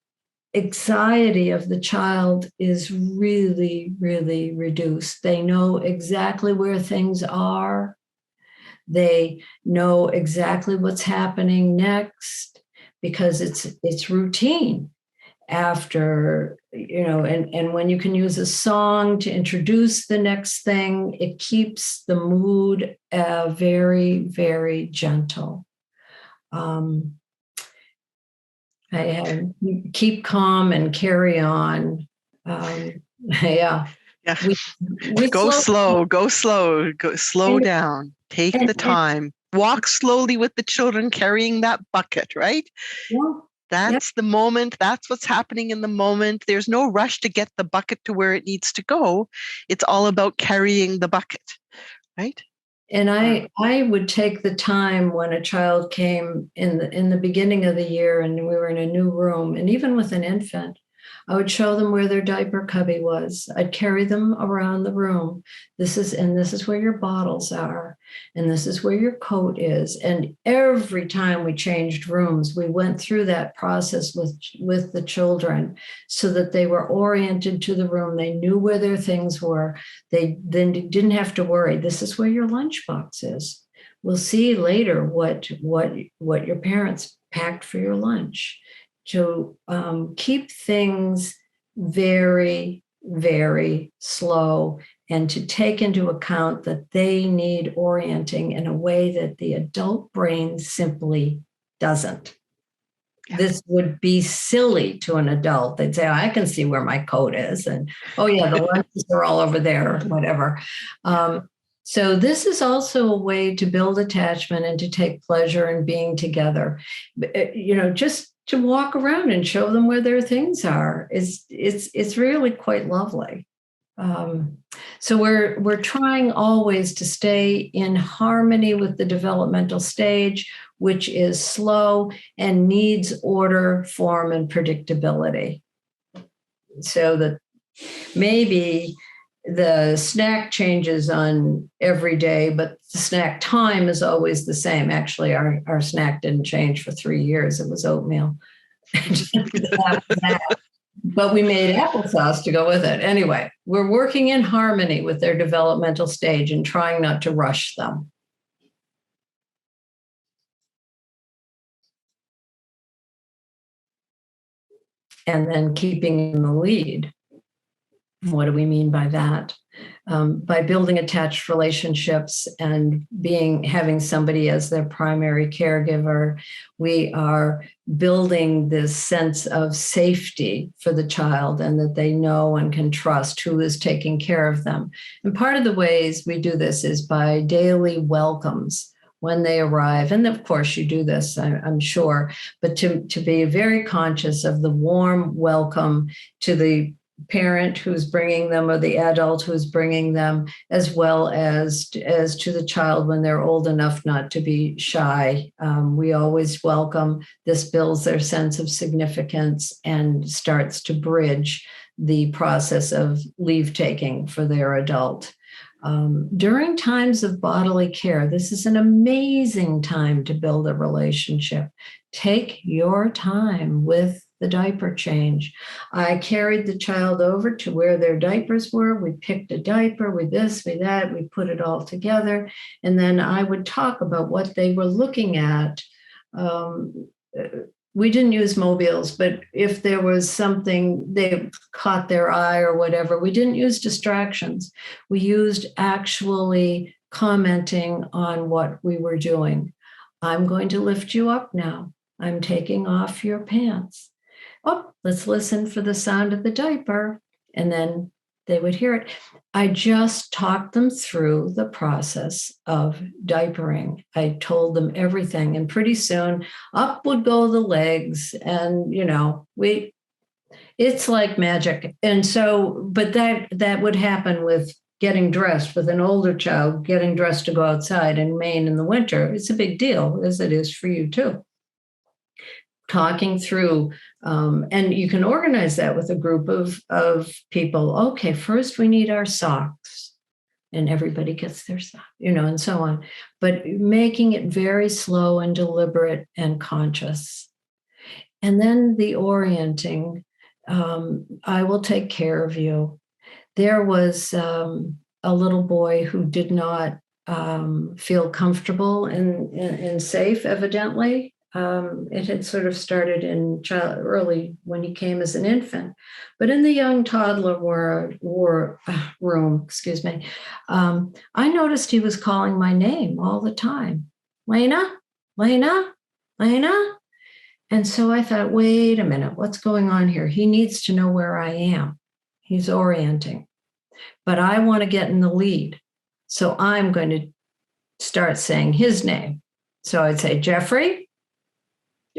anxiety of the child is really, really reduced. They know exactly where things are. They know exactly what's happening next because it's routine. After, and when you can use a song to introduce the next thing, it keeps the mood very, very gentle. I keep calm and carry on. Yeah. Yeah. We Go slow, go slow and, down, take the and time, walk slowly with the children carrying that bucket, right? yeah, That's the moment. That's what's happening in the moment. There's no rush to get the bucket to where it needs to go. It's all about carrying the bucket, right? and I would take the time when a child came in the beginning of the year and we were in a new room, and even with an infant, I would show them where their diaper cubby was. I'd carry them around the room. This is where your bottles are, and this is where your coat is. And every time we changed rooms, we went through that process with the children so that they were oriented to the room. They knew where their things were. They then didn't have to worry. This is where your lunchbox is. We'll see later what your parents packed for your lunch. To keep things very, very slow and to take into account that they need orienting in a way that the adult brain simply doesn't. Yeah. This would be silly to an adult. They'd say, oh, I can see where my coat is. And, oh, yeah, the lunches are all over there or whatever. So this is also a way to build attachment and to take pleasure in being together. Just to walk around and show them where their things are it's really quite lovely. So we're trying always to stay in harmony with the developmental stage, which is slow and needs order, form, and predictability. So that maybe the snack changes on every day, but the snack time is always the same. Actually, our snack didn't change for 3 years. It was oatmeal. But we made applesauce to go with it. Anyway, we're working in harmony with their developmental stage and trying not to rush them. And then keeping in the lead. What do we mean by that? By building attached relationships and having somebody as their primary caregiver, we are building this sense of safety for the child and that they know and can trust who is taking care of them. And part of the ways we do this is by daily welcomes when they arrive. And of course, you do this, I'm sure, but to be very conscious of the warm welcome to the parent who's bringing them or the adult who's bringing them, as well as to the child when they're old enough not to be shy. We always welcome. This builds their sense of significance and starts to bridge the process of leave taking for their adult. During times of bodily care, this is an amazing time to build a relationship. Take your time with the diaper change. I carried the child over to where their diapers were. We picked a diaper, we this, we that, we put it all together. And then I would talk about what they were looking at. We didn't use mobiles, but if there was something they caught their eye or whatever, we didn't use distractions. We used actually commenting on what we were doing. I'm going to lift you up now. I'm taking off your pants. Oh, let's listen for the sound of the diaper. And then they would hear it. I just talked them through the process of diapering. I told them everything. And pretty soon up would go the legs. And, it's like magic. And so, but that would happen with getting dressed, with an older child getting dressed to go outside in Maine in the winter. It's a big deal, as it is for you too. Talking through, and you can organize that with a group of people. Okay, first we need our socks, and everybody gets their socks, and so on. But making it very slow and deliberate and conscious. And then the orienting, I will take care of you. There was a little boy who did not feel comfortable and safe, evidently. It had sort of started in early when he came as an infant, but in the young toddler room, excuse me, I noticed he was calling my name all the time, Lena, Lena, Lena. And so I thought, wait a minute, what's going on here? He needs to know where I am. He's orienting, but I want to get in the lead. So I'm going to start saying his name. So I'd say, Jeffrey.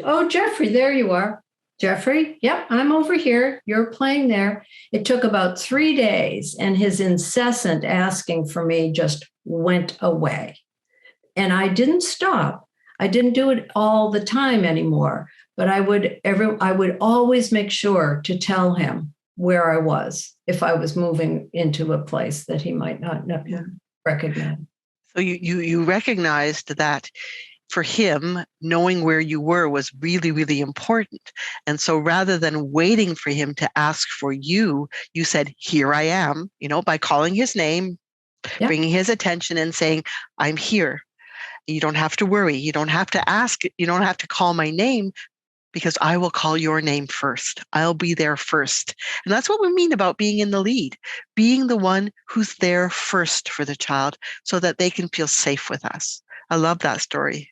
Oh, Jeffrey, there you are. Jeffrey, yep, I'm over here. You're playing there. It took about 3 days, and his incessant asking for me just went away. And I didn't stop. I didn't do it all the time anymore, but I would always make sure to tell him where I was if I was moving into a place that he might not recognize. So you recognized that for him, knowing where you were was really, really important. And so rather than waiting for him to ask for you, you said, here I am, by calling his name, bringing his attention and saying, I'm here. You don't have to worry. You don't have to ask. You don't have to call my name, because I will call your name first. I'll be there first. And that's what we mean about being in the lead, being the one who's there first for the child so that they can feel safe with us. I love that story.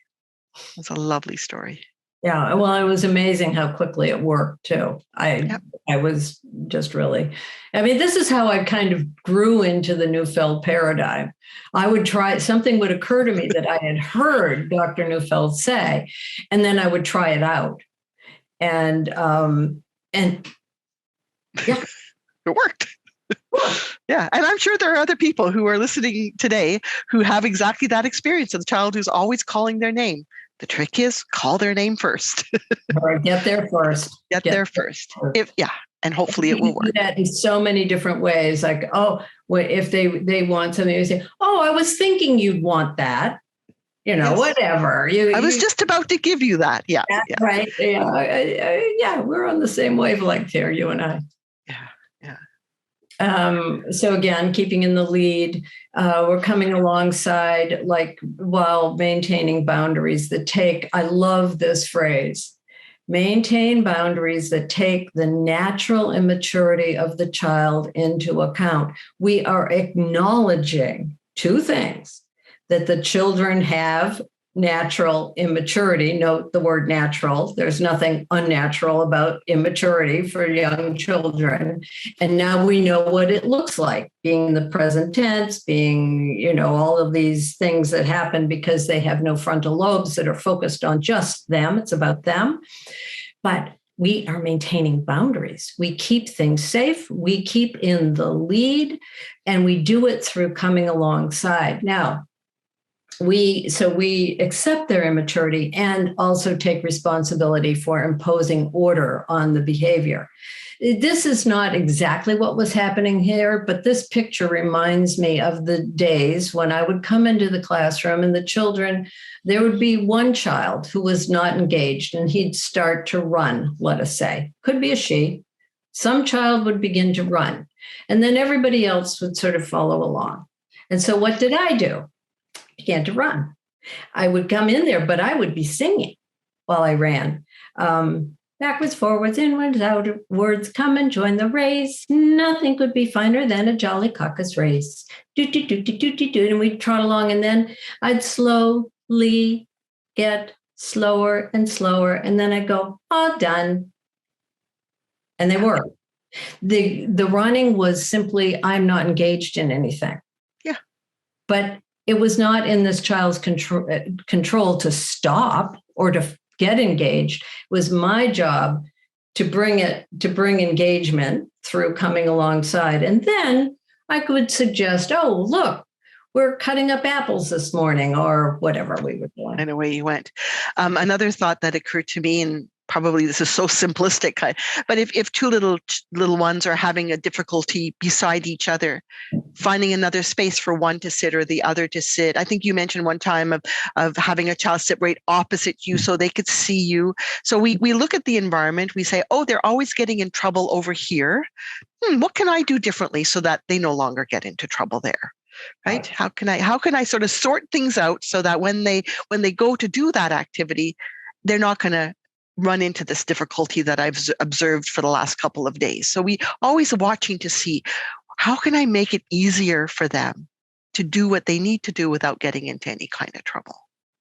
It's a lovely story. Yeah, well, it was amazing how quickly it worked too. I was just really, this is how I kind of grew into the Neufeld paradigm. I would try, something would occur to me that I had heard Dr. Neufeld say, and then I would try it out. And yeah, it worked. Yeah. And I'm sure there are other people who are listening today who have exactly that experience of the child who's always calling their name. The trick is call their name first. Or get there first. Get there first. And hopefully it will work. Do that in so many different ways. Like, if they want something, you say, I was thinking you'd want that. Yes. Whatever. I was just about to give you that. Yeah. Right. Yeah. We're on the same wavelength here, you and I. Yeah. So again, keeping in the lead, we're coming alongside, while maintaining boundaries I love this phrase, maintain boundaries that take the natural immaturity of the child into account. We are acknowledging two things: that the children have natural immaturity. Note the word natural. There's nothing unnatural about immaturity for young children. And now we know what it looks like, being in the present tense, being, all of these things that happen because they have no frontal lobes that are focused on just them. It's about them. But we are maintaining boundaries. We keep things safe. We keep in the lead, and we do it through coming alongside. Now, we accept their immaturity and also take responsibility for imposing order on the behavior. This is not exactly what was happening here, but this picture reminds me of the days when I would come into the classroom and the children, there would be one child who was not engaged and he'd start to run, let us say. Could be a she. Some child would begin to run, and then everybody else would sort of follow along. And so what did I do? Began to run. I would come in there, but I would be singing while I ran. Backwards, forwards, inwards, outwards, come and join the race. Nothing could be finer than a jolly caucus race. Do, do, do, do, do, do, do. And we'd trot along, and then I'd slowly get slower and slower. And then I'd go, all done. And they were. The running was simply, I'm not engaged in anything. Yeah. But it was not in this child's control to stop or to get engaged. It was my job to bring engagement through coming alongside. And then I could suggest, look, we're cutting up apples this morning, or whatever we were doing. And away you went. Another thought that occurred to me, and probably this is so simplistic, but if two little ones are having a difficulty beside each other, finding another space for one to sit or the other to sit. I think you mentioned one time of having a child sit right opposite you so they could see you. So we look at the environment, we say, they're always getting in trouble over here. What can I do differently so that they no longer get into trouble there? right? How can I sort of sort things out so that when they go to do that activity, they're not going to run into this difficulty that I've observed for the last couple of days. So we always watching to see, how can I make it easier for them to do what they need to do without getting into any kind of trouble?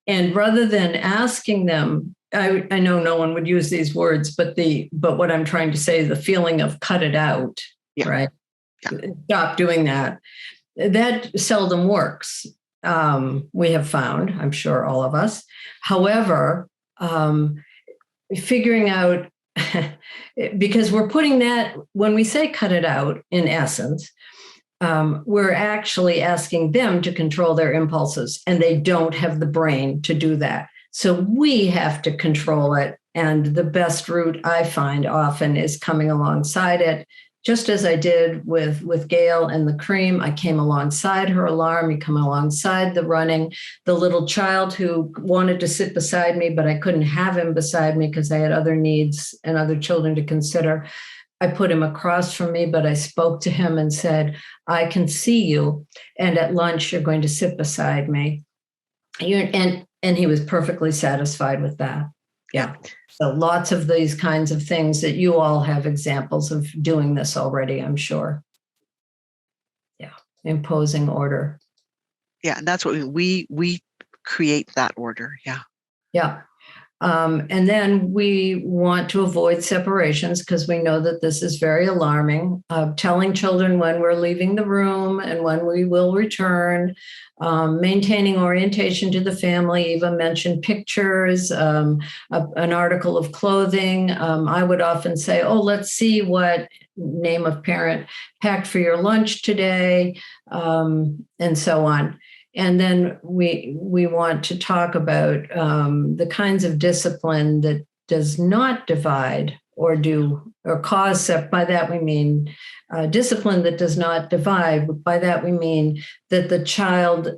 And rather than asking them, I know no one would use these words, but what I'm trying to say, the feeling of cut it out, Yeah. right? Yeah. Stop doing that. That seldom works. We have found, I'm sure all of us. However, figuring out, because we're putting that, when we say cut it out, in essence, we're actually asking them to control their impulses, and they don't have the brain to do that. So we have to control it. And the best route I find often is coming alongside it, just as I did with Gail and the cream. I came alongside her alarm. You come alongside the running. The little child who wanted to sit beside me, but I couldn't have him beside me because I had other needs and other children to consider. I put him across from me, but I spoke to him and said, I can see you, and at lunch you're going to sit beside me. And he was perfectly satisfied with that. Yeah. So lots of these kinds of things that you all have examples of doing this already, I'm sure. Yeah. Imposing order. Yeah. And that's what we create that order. Yeah. Yeah. And then we want to avoid separations because we know that this is very alarming. Telling children when we're leaving the room and when we will return, maintaining orientation to the family. Eva mentioned pictures, an article of clothing. I would often say, oh, let's see what name of parent packed for your lunch today, and so on. And then we want to talk about the kinds of discipline that does not divide or cause. By that we mean discipline that does not divide. By that we mean that the child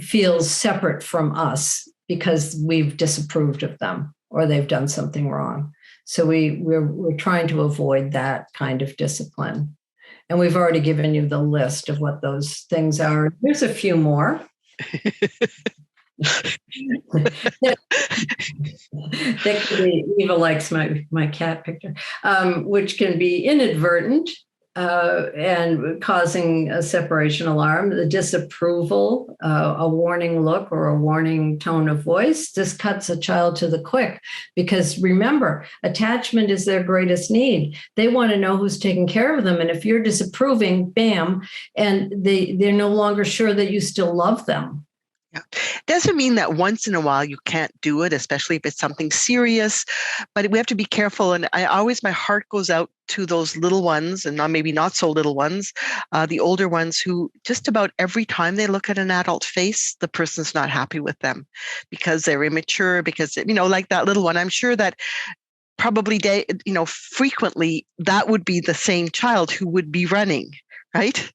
feels separate from us because we've disapproved of them or they've done something wrong. So we're trying to avoid that kind of discipline. And we've already given you the list of what those things are. There's a few more. Eva likes my cat picture, which can be inadvertent and causing a separation alarm. The disapproval, a warning look or a warning tone of voice. This cuts a child to the quick because remember, attachment is their greatest need. They want to know who's taking care of them. And if you're disapproving, bam, and they're no longer sure that you still love them. Yeah. Doesn't mean that once in a while you can't do it, especially if it's something serious, but we have to be careful. And my heart goes out to those little ones and maybe not so little ones, the older ones who just about every time they look at an adult face, the person's not happy with them because they're immature, because, like that little one, I'm sure that probably, frequently that would be the same child who would be running. Right.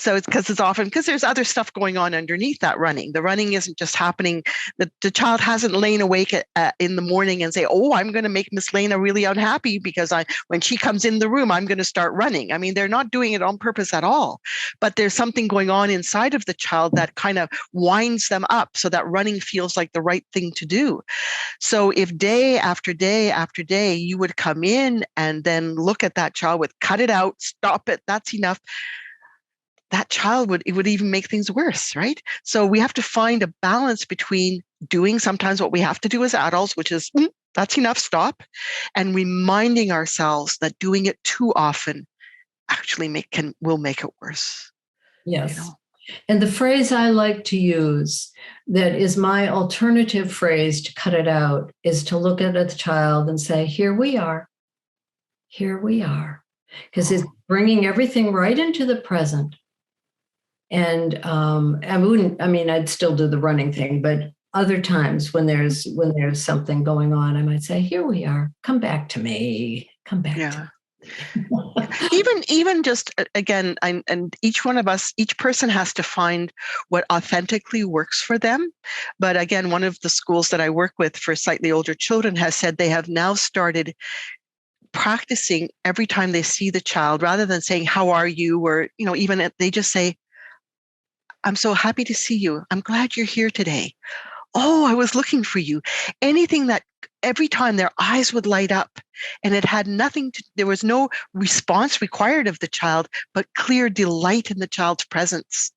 So it's because there's other stuff going on underneath that running. The running isn't just happening. The child hasn't lain awake in the morning and say, oh, I'm going to make Miss Lena really unhappy because when she comes in the room, I'm going to start running. I mean, they're not doing it on purpose at all. But there's something going on inside of the child that kind of winds them up so that running feels like the right thing to do. So if day after day after day, you would come in and then look at that child with cut it out, stop it, that's enough, that child would even make things worse, right? So we have to find a balance between doing sometimes what we have to do as adults, which is that's enough, stop, and reminding ourselves that doing it too often actually will make it worse. Yes. And the phrase I like to use that is my alternative phrase to cut it out is to look at the child and say, here we are. Here we are. Because it's bringing everything right into the present. And I'd still do the running thing, but other times when there's something going on, I might say, here we are, come back to me, come back to me. even just again, and each one of us, each person has to find what authentically works for them. But again, one of the schools that I work with for slightly older children has said they have now started practicing every time they see the child, rather than saying, how are you? Or, even if they just say, I'm so happy to see you. I'm glad you're here today. Oh, I was looking for you. Anything that every time their eyes would light up, and it had nothing to, there was no response required of the child, but clear delight in the child's presence.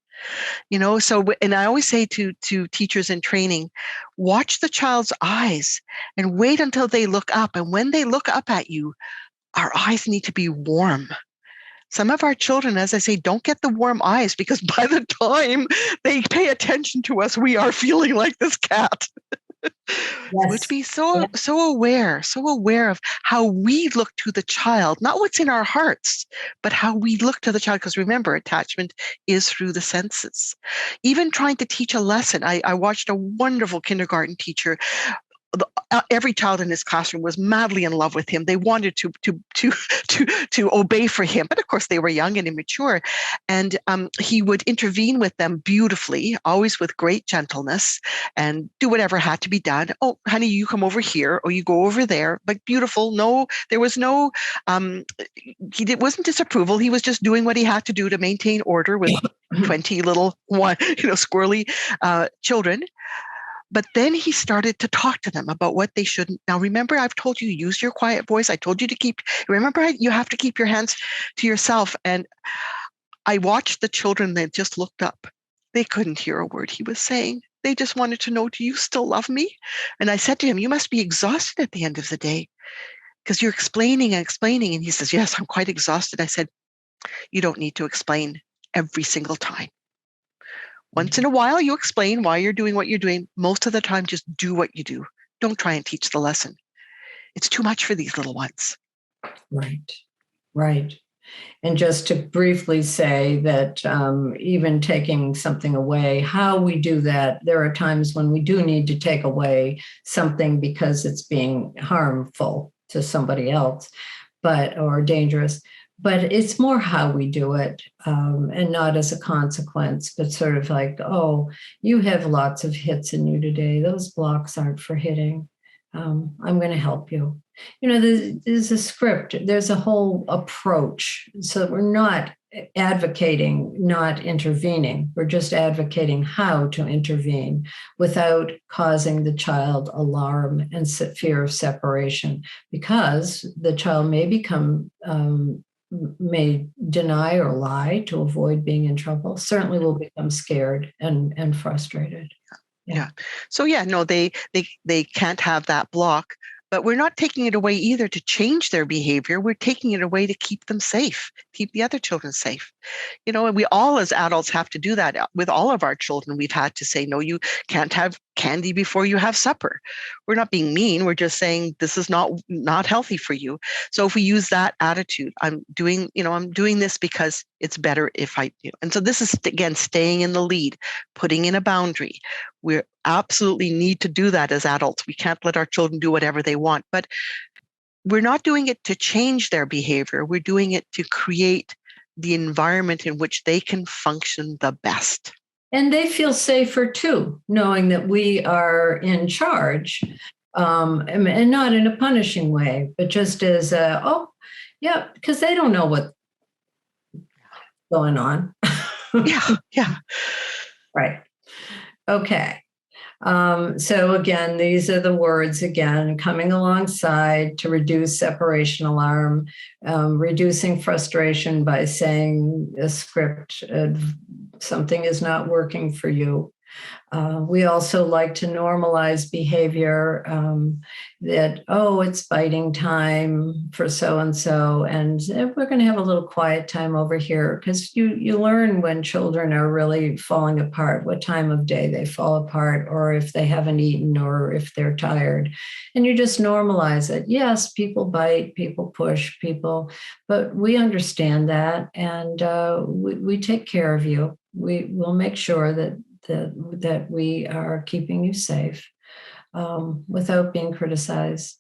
So, and I always say to teachers in training, watch the child's eyes and wait until they look up. And when they look up at you, our eyes need to be warm. Some of our children, as I say, don't get the warm eyes because by the time they pay attention to us, we are feeling like this cat. So to be so aware of how we look to the child, not what's in our hearts, but how we look to the child. Because remember, attachment is through the senses. Even trying to teach a lesson, I watched a wonderful kindergarten teacher. Every child in his classroom was madly in love with him. They wanted to obey for him, but of course they were young and immature. And he would intervene with them beautifully, always with great gentleness, and do whatever had to be done. Oh, honey, you come over here, or you go over there. But beautiful. No, there was no. Wasn't disapproval. He was just doing what he had to do to maintain order with 20 little squirrely children. But then he started to talk to them about what they shouldn't. Now, remember, I've told you, use your quiet voice. I told you you have to keep your hands to yourself. And I watched the children that just looked up. They couldn't hear a word he was saying. They just wanted to know, do you still love me? And I said to him, you must be exhausted at the end of the day because you're explaining and explaining. And he says, yes, I'm quite exhausted. I said, you don't need to explain every single time. Once in a while, you explain why you're doing what you're doing. Most of the time, just do what you do. Don't try and teach the lesson. It's too much for these little ones. Right. And just to briefly say that even taking something away, how we do that, there are times when we do need to take away something because it's being harmful to somebody else, or dangerous. But it's more how we do it, and not as a consequence, but sort of like, oh, you have lots of hits in you today. Those blocks aren't for hitting. I'm going to help you. There's a script. There's a whole approach. So we're not advocating not intervening. We're just advocating how to intervene without causing the child alarm and fear of separation, because the child may deny or lie to avoid being in trouble, certainly will become scared and frustrated. Yeah. So no, they can't have that block, but we're not taking it away either to change their behavior. We're taking it away to keep them safe, keep the other children safe. And we all as adults have to do that with all of our children. We've had to say, no, you can't have candy before you have supper. We're not being mean. We're just saying this is not healthy for you. So if we use that attitude, I'm doing this because it's better if I do. And so this is, again, staying in the lead, putting in a boundary. We absolutely need to do that as adults. We can't let our children do whatever they want, but we're not doing it to change their behavior. We're doing it to create the environment in which they can function the best. And they feel safer too, knowing that we are in charge, and not in a punishing way, but just as because they don't know what's going on. Yeah. Right. Okay. So again, these are the words again, coming alongside to reduce separation alarm, reducing frustration by saying a script, something is not working for you. We also like to normalize behavior that, it's biting time for so-and-so, and we're going to have a little quiet time over here, because you learn when children are really falling apart, what time of day they fall apart, or if they haven't eaten, or if they're tired. And you just normalize it. Yes, people bite, people push, but we understand that, and we take care of you. We will make sure that we are keeping you safe without being criticized.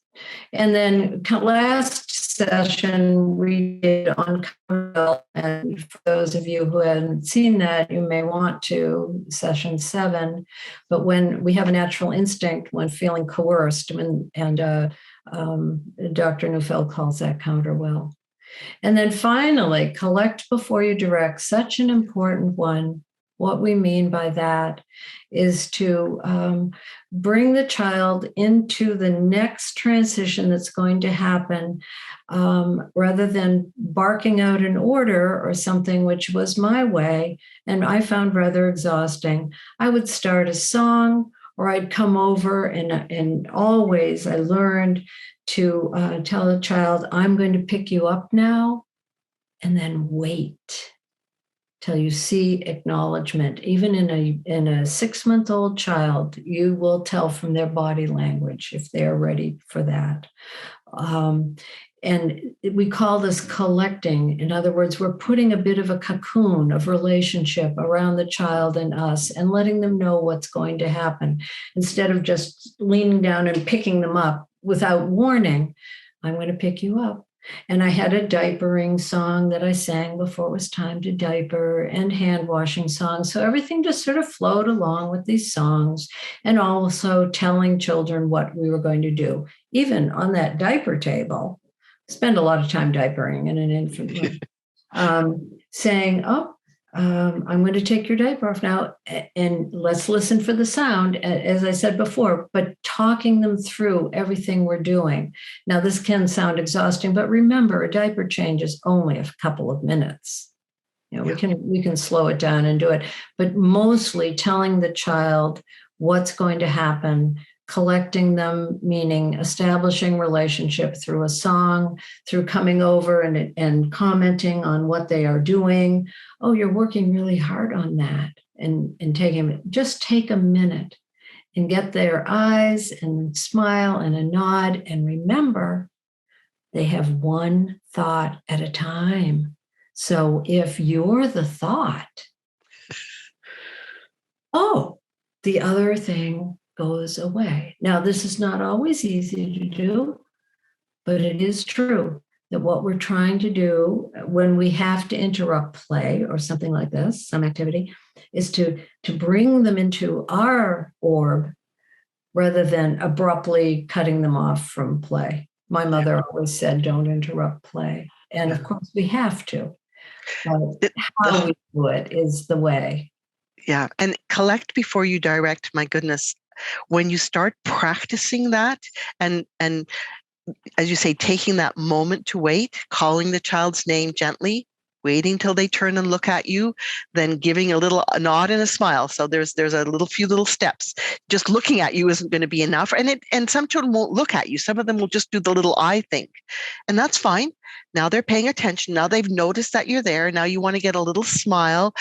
And then last session we did on Caregiver, and for those of you who haven't seen that, you may want to, session 7. But when we have a natural instinct when feeling coerced, and Dr. Neufeld calls that counter will. And then finally, collect before you direct, such an important one. What we mean by that is to bring the child into the next transition that's going to happen, rather than barking out an order or something, which was my way, and I found rather exhausting. I would start a song, or I'd come over, and always I learned to tell a child, I'm going to pick you up now, and then wait till you see acknowledgement. Even in a 6-month-old child, you will tell from their body language if they're ready for that. And we call this collecting. In other words, we're putting a bit of a cocoon of relationship around the child and us and letting them know what's going to happen. Instead of just leaning down and picking them up without warning, I'm going to pick you up. And I had a diapering song that I sang before it was time to diaper, and hand washing songs. So everything just sort of flowed along with these songs, and also telling children what we were going to do. Even on that diaper table, spend a lot of time diapering in an infant room, saying, I'm going to take your diaper off now, and let's listen for the sound, as I said before, but talking them through everything we're doing. Now, this can sound exhausting, but remember, a diaper change is only a couple of minutes. We can slow it down and do it, but mostly telling the child what's going to happen, collecting them, meaning establishing relationship through a song, through coming over and commenting on what they are doing. Oh, you're working really hard on that. And just take a minute and get their eyes and smile and a nod. And remember, they have one thought at a time. So if you're the thought, the other thing goes away. Now, this is not always easy to do, but it is true that what we're trying to do when we have to interrupt play or something like this, some activity, is to bring them into our orb rather than abruptly cutting them off from play. My mother always said, don't interrupt play. And of course we have to. But how we do it is the way. Yeah. And collect before you direct, my goodness. When you start practicing that, and as you say, taking that moment to wait, calling the child's name gently, waiting till they turn and look at you, then giving a nod and a smile. So there's a few little steps. Just looking at you isn't going to be enough. And some children won't look at you. Some of them will just do the little eye thing. And that's fine. Now they're paying attention. Now they've noticed that you're there. Now you want to get a little smile.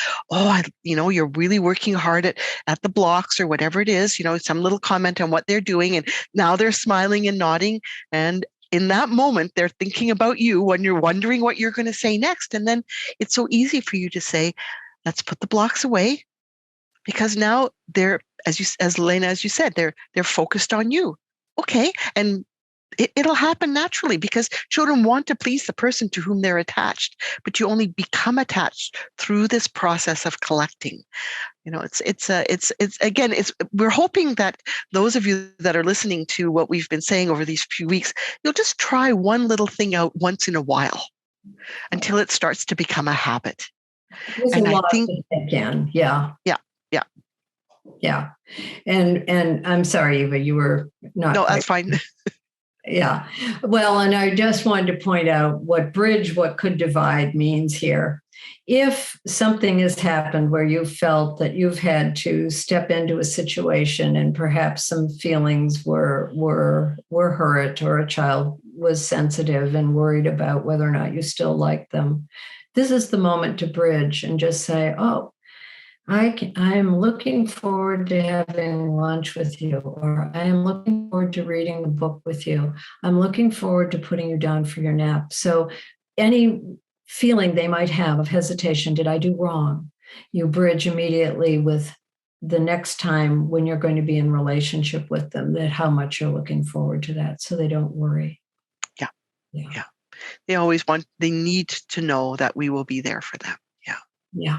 You're really working hard at the blocks or whatever it is, some little comment on what they're doing. And now they're smiling and nodding. And in that moment, they're thinking about you when you're wondering what you're going to say next. And then it's so easy for you to say, let's put the blocks away, because now they're, as Lena, as you said, they're focused on you. Okay. And it'll happen naturally, because children want to please the person to whom they're attached, but you only become attached through this process of collecting. We're hoping that those of you that are listening to what we've been saying over these few weeks, you'll just try one little thing out once in a while until it starts to become a habit. And I think again, yeah. And I'm sorry, Eva, you were not. No, that's fine. Yeah. Well, and I just wanted to point out what could divide means here. If something has happened where you felt that you've had to step into a situation and perhaps some feelings were hurt, or a child was sensitive and worried about whether or not you still like them, this is the moment to bridge and just say, I'm looking forward to having lunch with you, or I am looking forward to reading the book with you. I'm looking forward to putting you down for your nap. So any feeling they might have of hesitation, did I do wrong? You bridge immediately with the next time when you're going to be in relationship with them, that how much you're looking forward to that, so they don't worry. Yeah. They need to know that we will be there for them. Yeah.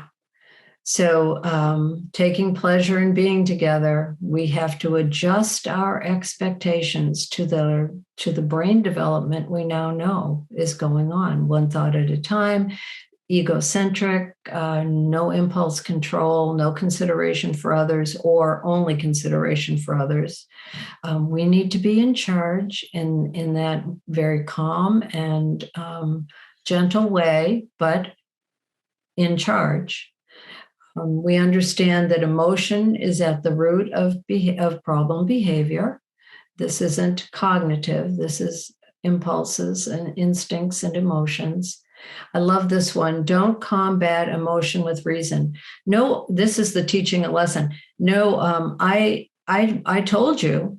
So taking pleasure in being together, we have to adjust our expectations to the brain development we now know is going on, one thought at a time. egocentric, no impulse control, no consideration for others, or only consideration for others. We need to be in charge in that very calm and gentle way, but in charge. We understand that emotion is at the root of problem behavior. This isn't cognitive. This is impulses and instincts and emotions. I love this one. Don't combat emotion with reason. No, this is the teaching a lesson. No, I told you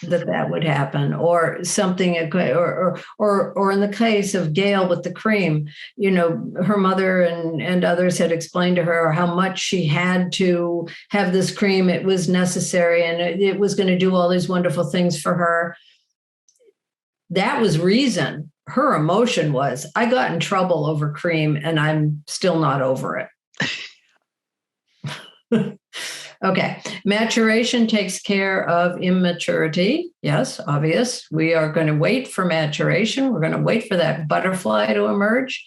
that would happen, or something, or in the case of Gail with the cream, her mother and others had explained to her how much she had to have this cream. It was necessary, and it was going to do all these wonderful things for her. That was reason. Her emotion was, I got in trouble over cream, and I'm still not over it. Okay. Maturation takes care of immaturity. Yes, obvious. We are going to wait for maturation. We're going to wait for that butterfly to emerge.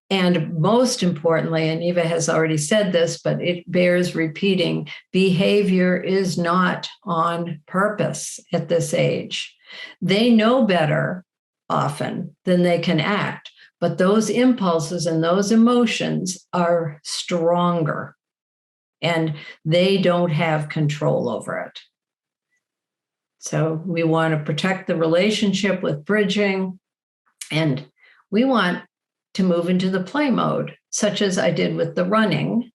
And most importantly, and Eva has already said this, but it bears repeating, behavior is not on purpose at this age. They know better often than they can act, but those impulses and those emotions are stronger, and they don't have control over it. So we want to protect the relationship with bridging, and we want to move into the play mode, such as I did with the running.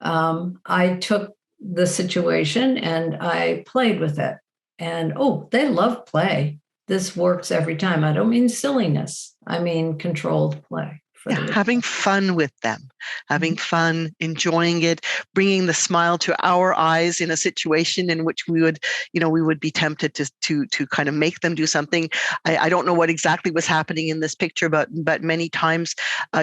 I took the situation and I played with it. And they love play. This works every time. I don't mean silliness. I mean controlled play. Having fun with them, having fun, enjoying it, bringing the smile to our eyes in a situation in which we would be tempted to kind of make them do something. I don't know what exactly was happening in this picture, but many times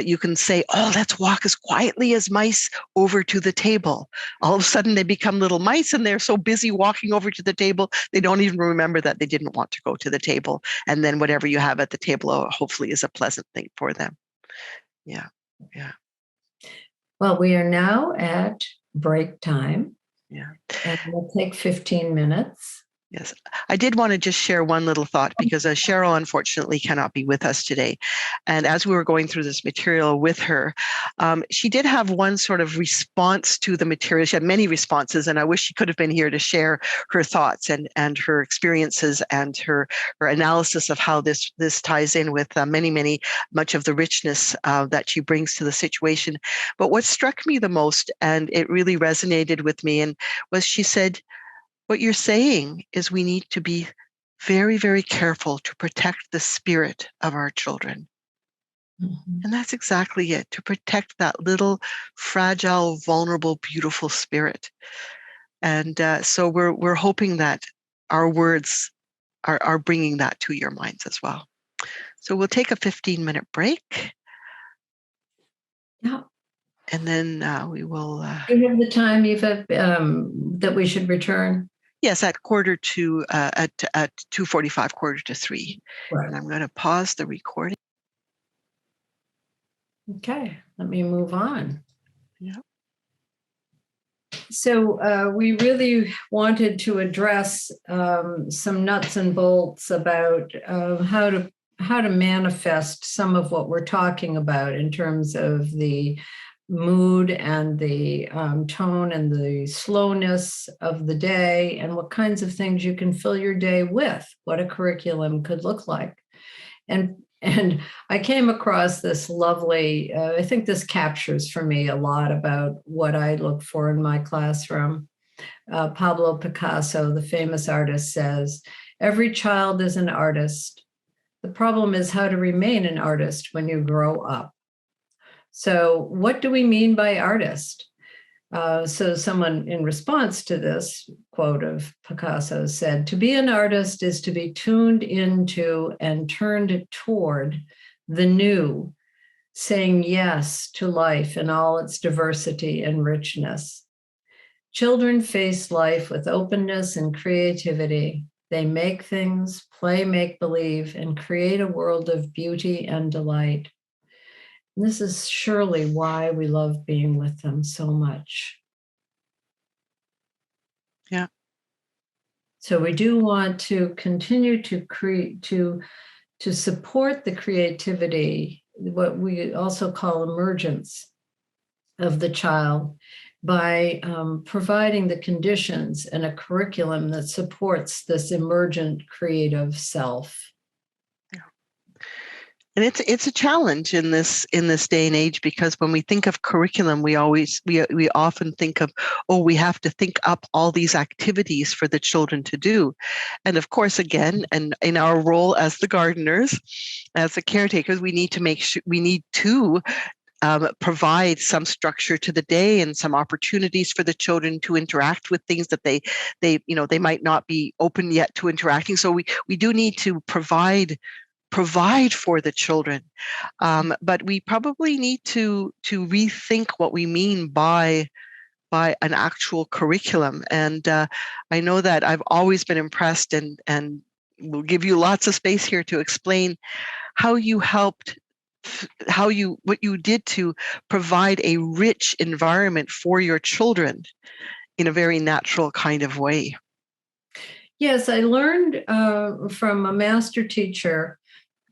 you can say, let's walk as quietly as mice over to the table. All of a sudden they become little mice, and they're so busy walking over to the table, they don't even remember that they didn't want to go to the table. And then whatever you have at the table hopefully is a pleasant thing for them. Yeah. Well, we are now at break time. Yeah. And we'll take 15 minutes. Yes. I did want to just share one little thought, because Cheryl unfortunately cannot be with us today. And as we were going through this material with her, she did have one sort of response to the material. She had many responses, and I wish she could have been here to share her thoughts and her experiences and her analysis of how this ties in with much of the richness that she brings to the situation. But what struck me the most, and it really resonated with me, was she said, what you're saying is we need to be very, very careful to protect the spirit of our children. Mm-hmm. And that's exactly it, to protect that little fragile, vulnerable, beautiful spirit. And so we're hoping that our words are bringing that to your minds as well. So we'll take a 15-minute break. Yeah. And then we will... Do you have the time, Eva, that we should return? Yes, at 2:45, 2:45. Right. And I'm going to pause the recording. Okay, let me move on. Yeah. So we really wanted to address some nuts and bolts about how to manifest some of what we're talking about in terms of the mood and the tone and the slowness of the day, and what kinds of things you can fill your day with, what a curriculum could look like. And I came across this lovely, I think this captures for me a lot about what I look for in my classroom. Pablo Picasso, the famous artist, says, "Every child is an artist. The problem is how to remain an artist when you grow up." So what do we mean by artist? So someone in response to this quote of Picasso said, "To be an artist is to be tuned into and turned toward the new, saying yes to life in all its diversity and richness. Children face life with openness and creativity. They make things, play make-believe, and create a world of beauty and delight. This is surely why we love being with them so much. Yeah. So we do want to continue to create, to support the creativity, what we also call emergence of the child, by providing the conditions and a curriculum that supports this emergent creative self. And it's a challenge in this day and age, because when we think of curriculum, we often think of, oh, we have to think up all these activities for the children to do. And of course, again, and in our role as the gardeners, as the caretakers, we need to provide some structure to the day and some opportunities for the children to interact with things that they might not be open yet to interacting. So we do need to provide for the children, but we probably need to rethink what we mean by an actual curriculum. And I know that I've always been impressed, and we'll give you lots of space here to explain how you helped, what you did to provide a rich environment for your children in a very natural kind of way. Yes, I learned from a master teacher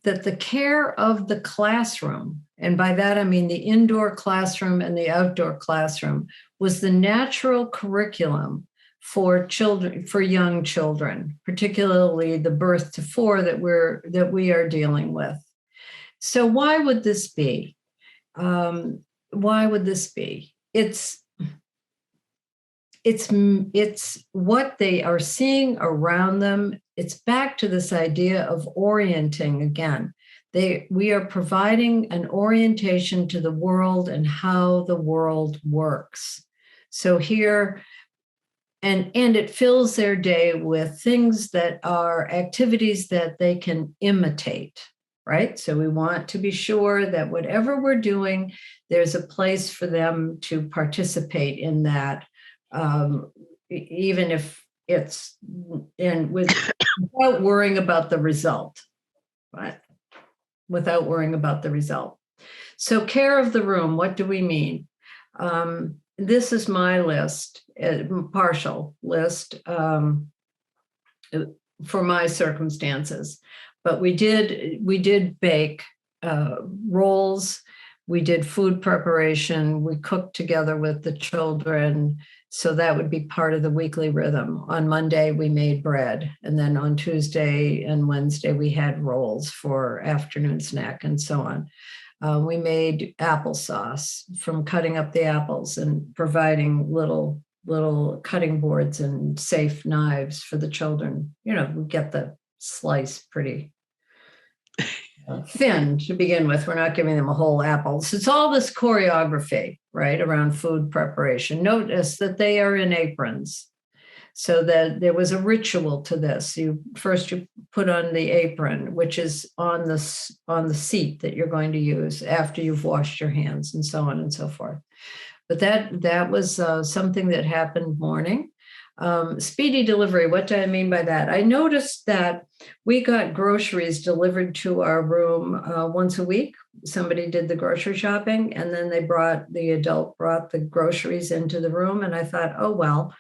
that the care of the classroom, and by that I mean the indoor classroom and the outdoor classroom, was the natural curriculum for children, for young children, particularly the birth to 4 that we are dealing with. So why would this be? Why would this be? It's what they are seeing around them. It's back to this idea of orienting again. We are providing an orientation to the world and how the world works. So here, and it fills their day with things that are activities that they can imitate, right? So we want to be sure that whatever we're doing, there's a place for them to participate in that. Even if it's without worrying about the result, right? Without worrying about the result. So care of the room, what do we mean? This is my list, partial list for my circumstances, but we did bake rolls. We did food preparation. We cooked together with the children. So that would be part of the weekly rhythm. On Monday, we made bread. And then on Tuesday and Wednesday, we had rolls for afternoon snack and so on. We made applesauce from cutting up the apples and providing little cutting boards and safe knives for the children. We get the slice pretty thin to begin with. We're not giving them a whole apple. So it's all this choreography, right, around food preparation. Notice that they are in aprons, so that there was a ritual to this. You put on the apron, which is on the seat that you're going to use after you've washed your hands, and so on and so forth. But that was something that happened morning. Speedy delivery, what do I mean by that? I noticed that we got groceries delivered to our room once a week. Somebody did the grocery shopping, and then the adult brought the groceries into the room. And I thought, oh, well,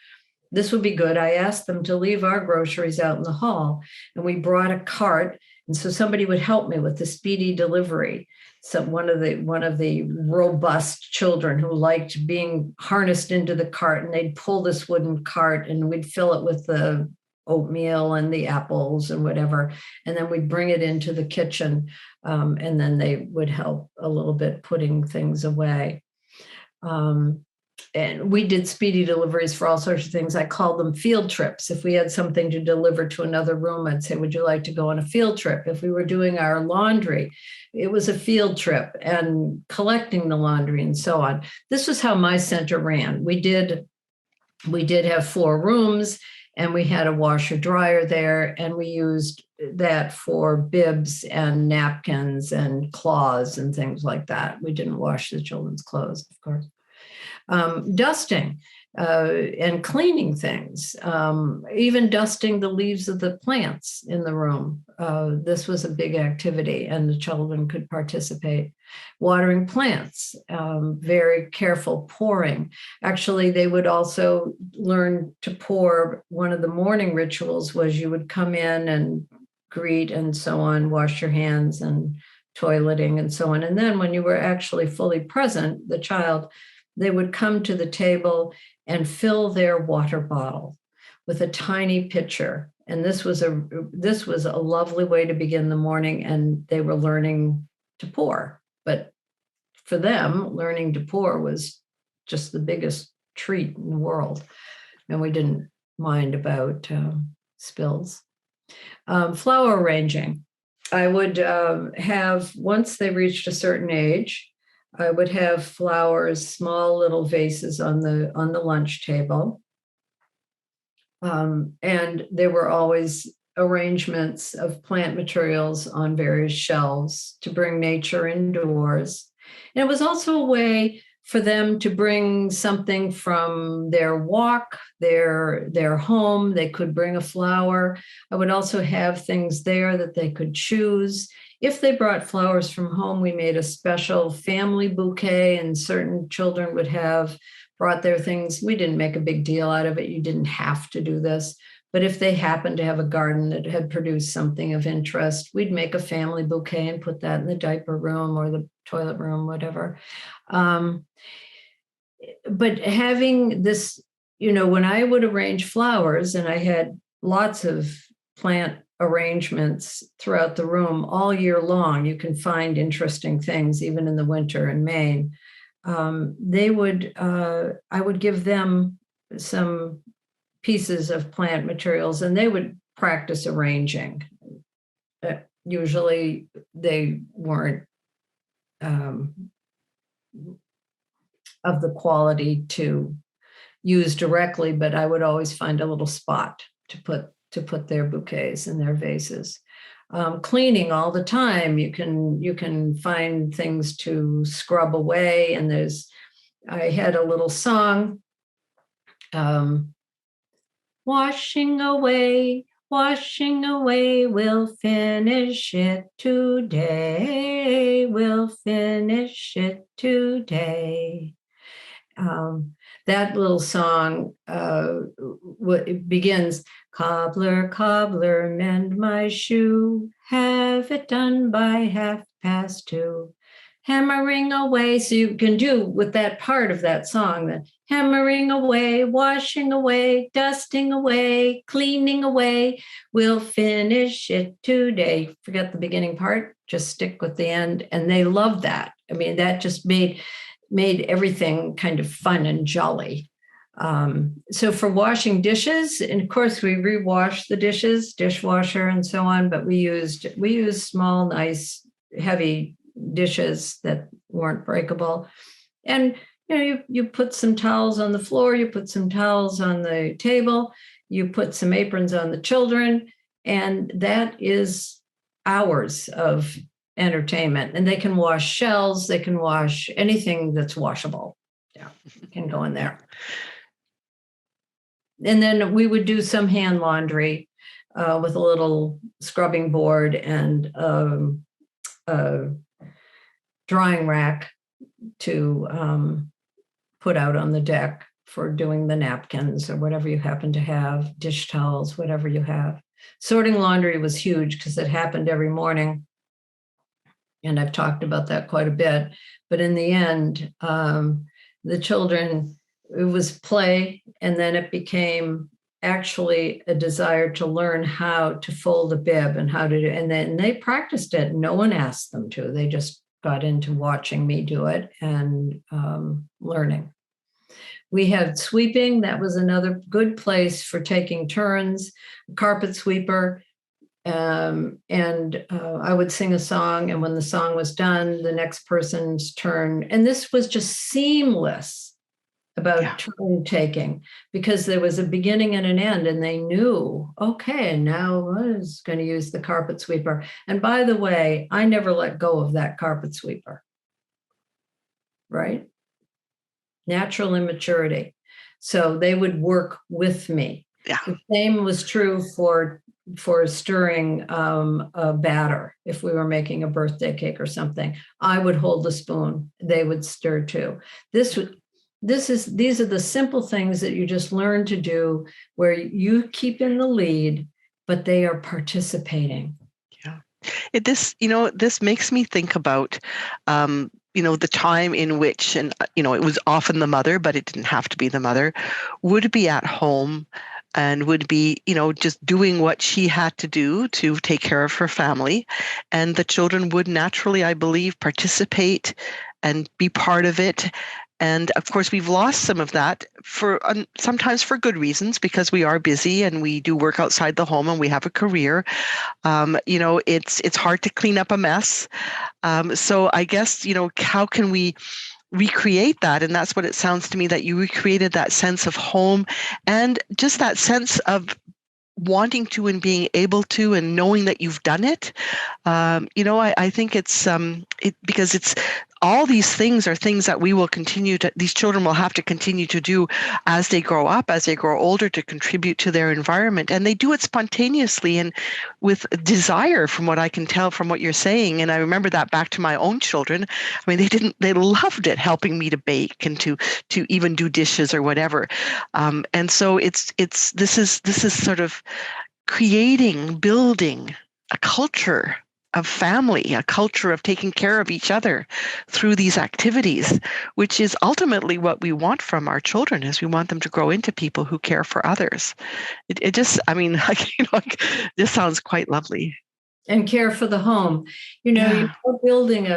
this would be good. I asked them to leave our groceries out in the hall, and we brought a cart. And so somebody would help me with the speedy delivery. So one of the robust children who liked being harnessed into the cart, and they'd pull this wooden cart, and we'd fill it with the oatmeal and the apples and whatever, and then we'd bring it into the kitchen, and then they would help a little bit putting things away. And we did speedy deliveries for all sorts of things. I called them field trips. If we had something to deliver to another room, I'd say, would you like to go on a field trip? If we were doing our laundry, it was a field trip, and collecting the laundry and so on. This was how my center ran. We did have 4 rooms, and we had a washer dryer there, and we used that for bibs and napkins and cloths and things like that. We didn't wash the children's clothes, of course. Dusting. and cleaning things, even dusting the leaves of the plants in the room. This was a big activity, and the children could participate. Watering plants, very careful pouring. Actually, they would also learn to pour. One of the morning rituals was you would come in and greet and so on, wash your hands and toileting and so on. And then when you were actually fully present, the child, they would come to the table and fill their water bottle with a tiny pitcher. And this was a lovely way to begin the morning, and they were learning to pour. But for them, learning to pour was just the biggest treat in the world. And we didn't mind about spills. Flower arranging. I would have, once they reached a certain age, I would have flowers, small little vases on the lunch table. And there were always arrangements of plant materials on various shelves to bring nature indoors. And it was also a way for them to bring something from their walk, their home. They could bring a flower. I would also have things there that they could choose. If they brought flowers from home, we made a special family bouquet, and certain children would have brought their things. We didn't make a big deal out of it. You didn't have to do this. But if they happened to have a garden that had produced something of interest, we'd make a family bouquet and put that in the diaper room or the toilet room, whatever. But having this, when I would arrange flowers, and I had lots of plant arrangements throughout the room all year long, you can find interesting things even in the winter in Maine. I would give them some pieces of plant materials, and they would practice arranging. Usually they weren't of the quality to use directly, but I would always find a little spot to put their bouquets and their vases. Cleaning all the time. You can find things to scrub away, and I had a little song. Washing away, we'll finish it today. We'll finish it today. That little song begins, cobbler, cobbler, mend my shoe, have it done by 2:30. Hammering away, so you can do with that part of that song, that hammering away, washing away, dusting away, cleaning away, we'll finish it today. Forget the beginning part, just stick with the end. And they love that. I mean, that just made everything kind of fun and jolly. So for washing dishes, and of course we rewash the dishes, dishwasher and so on, but we used small, nice, heavy dishes that weren't breakable. And you put some towels on the floor, you put some towels on the table, you put some aprons on the children, and that is hours of entertainment. And they can wash shells, they can wash anything that's washable. Yeah, can go in there. And then we would do some hand laundry with a little scrubbing board and a drying rack to put out on the deck for doing the napkins or whatever you happen to have, dish towels, whatever you have. Sorting laundry was huge because it happened every morning. And I've talked about that quite a bit. But in the end, the children, it was play, and then it became actually a desire to learn how to fold a bib and how to do, and then they practiced it. No one asked them to. They just got into watching me do it and learning. We had sweeping. That was another good place for taking turns. Carpet sweeper. And I would sing a song, and when the song was done, the next person's turn. And this was just seamless about turn taking, because there was a beginning and an end, and they knew, okay, now I was going to use the carpet sweeper. And by the way, I never let go of that carpet sweeper, right? Natural immaturity. So they would work with me. Yeah. The same was true for stirring a batter. If we were making a birthday cake or something, I would hold the spoon. They would stir too. These are the simple things that you just learn to do, where you keep in the lead, but they are participating. Yeah. This makes me think about, the time in which, and, it was often the mother, but it didn't have to be the mother, would be at home and would be, just doing what she had to do to take care of her family. And the children would naturally, I believe, participate and be part of it. And of course, we've lost some of that sometimes for good reasons, because we are busy and we do work outside the home and we have a career. It's hard to clean up a mess. So I guess, how can we recreate that? And that's what it sounds to me, that you recreated that sense of home and just that sense of wanting to and being able to and knowing that you've done it. I think it's because it's all these things are things that these children will have to continue to do as they grow up, as they grow older, to contribute to their environment. And they do it spontaneously and with desire, from what I can tell from what you're saying. And I remember that back to my own children. I mean, they loved it, helping me to bake and to even do dishes or whatever. And so this is sort of building a culture of family, a culture of taking care of each other through these activities, which is ultimately what we want from our children, is we want them to grow into people who care for others. It just, this sounds quite lovely. And care for the home. You're building